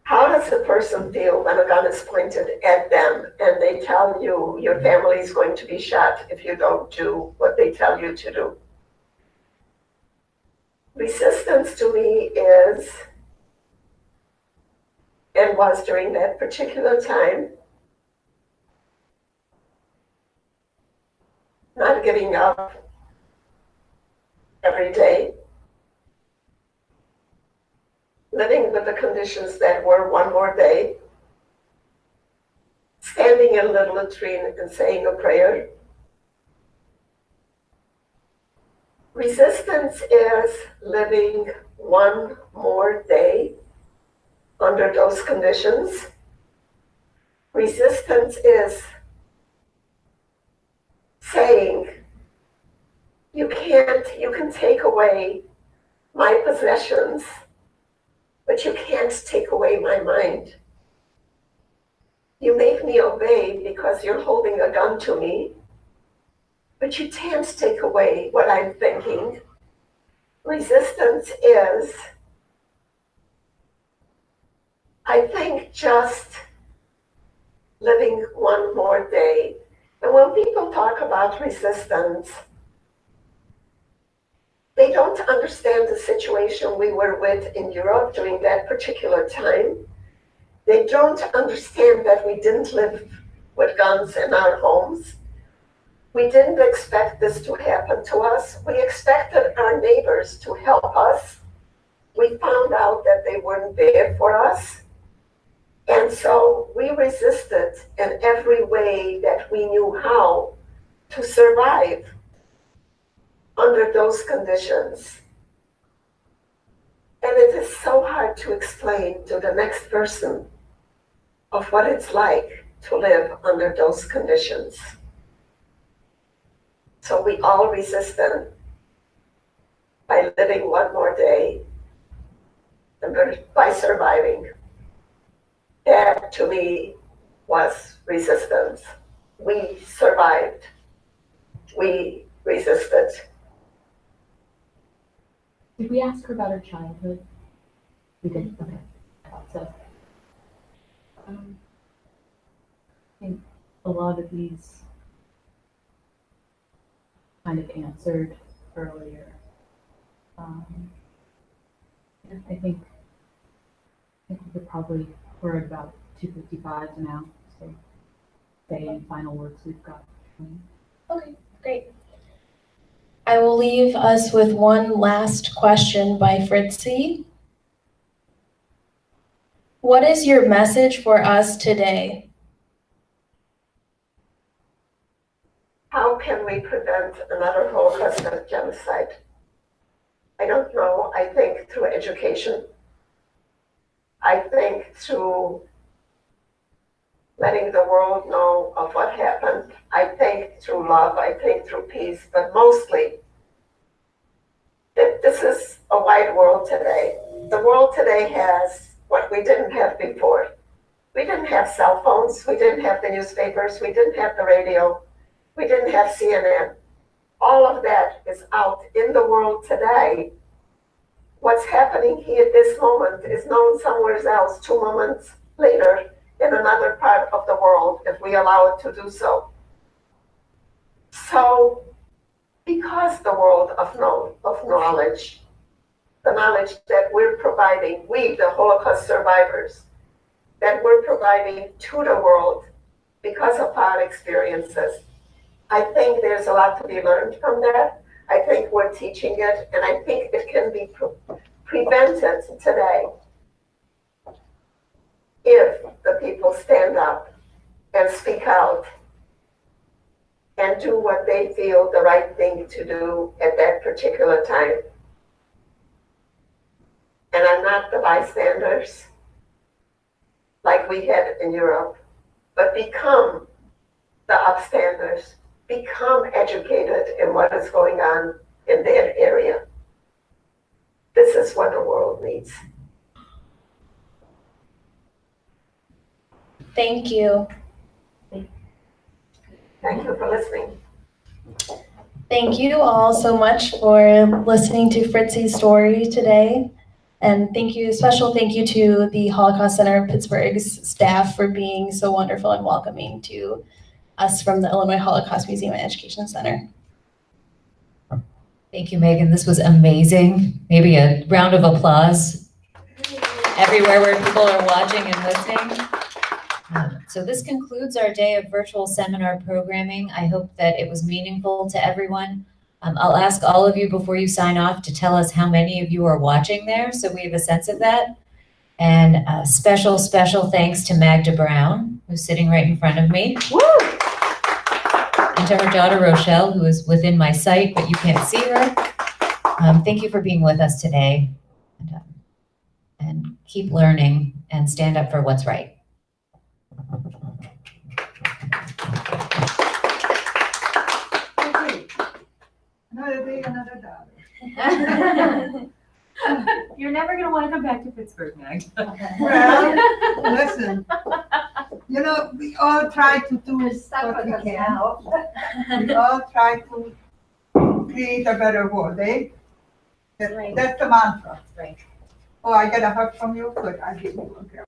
How does a person feel when a gun is pointed at them and they tell you your family is going to be shot if you don't do what they tell you to do? Resistance to me is, and was during that particular time, not giving up every day, living with the conditions that were one more day, standing in a little latrine and saying a prayer. Resistance is living one more day under those conditions. Resistance is saying, you can take away my possessions, but you can't take away my mind. You make me obey because you're holding a gun to me, but you can't take away what I'm thinking. Resistance is, I think, just living one more day. And when people talk about resistance, they don't understand the situation we were with in Europe during that particular time. They don't understand that we didn't live with guns in our homes. We didn't expect this to happen to us. We expected our neighbors to help us. We found out that they weren't there for us. And so we resisted in every way that we knew how to survive under those conditions. And it is so hard to explain to the next person of what it's like to live under those conditions. So we all resisted by living one more day and by surviving. That to me was resistance. We survived. We resisted. Did we ask her about her childhood? We did, okay. I thought so. I think a lot of these kind of answered earlier. Yeah, I think we're at about 2:55 now, so say any final words we've got. Okay, great. I will leave us with one last question by Fritzy. What is your message for us today? How can we prevent another Holocaust and genocide? I don't know. I think through education. I think through letting the world know of what happened. I think through love. I think through peace. But mostly, this is a wide world today. The world today has what we didn't have before. We didn't have cell phones. We didn't have the newspapers. We didn't have the radio. We didn't have CNN. All of that is out in the world today. What's happening here at this moment is known somewhere else 2 moments later in another part of the world if we allow it to do so. So, because the world of knowledge, the knowledge that we're providing, we, the Holocaust survivors, that we're providing to the world because of our experiences, I think there's a lot to be learned from that. I think we're teaching it, and I think it can be prevented today if the people stand up and speak out and do what they feel the right thing to do at that particular time. And I'm not the bystanders like we had in Europe, but become the upstanders. Become educated in what is going on in their area. This is what the world needs. Thank you. Thank you for listening. Thank you all so much for listening to Fritzy's story today. And special thank you to the Holocaust Center of Pittsburgh's staff for being so wonderful and welcoming to us from the Illinois Holocaust Museum and Education Center. Thank you, Megan. This was amazing. Maybe a round of applause everywhere where people are watching and listening. So this concludes our day of virtual seminar programming. I hope that it was meaningful to everyone. I'll ask all of you before you sign off to tell us how many of you are watching there so we have a sense of that. And special thanks to Magda Brown, who's sitting right in front of me. Woo! And to her daughter, Rochelle, who is within my sight, but you can't see her. Thank you for being with us today. And keep learning and stand up for what's right. Another day, another dollar. You're never going to want to come back to Pittsburgh, Meg. Well, listen, we all try to do what we can. We all try to create a better world, eh? That's the mantra. Right. Oh, I get a hug from you? Good, I give you a girl.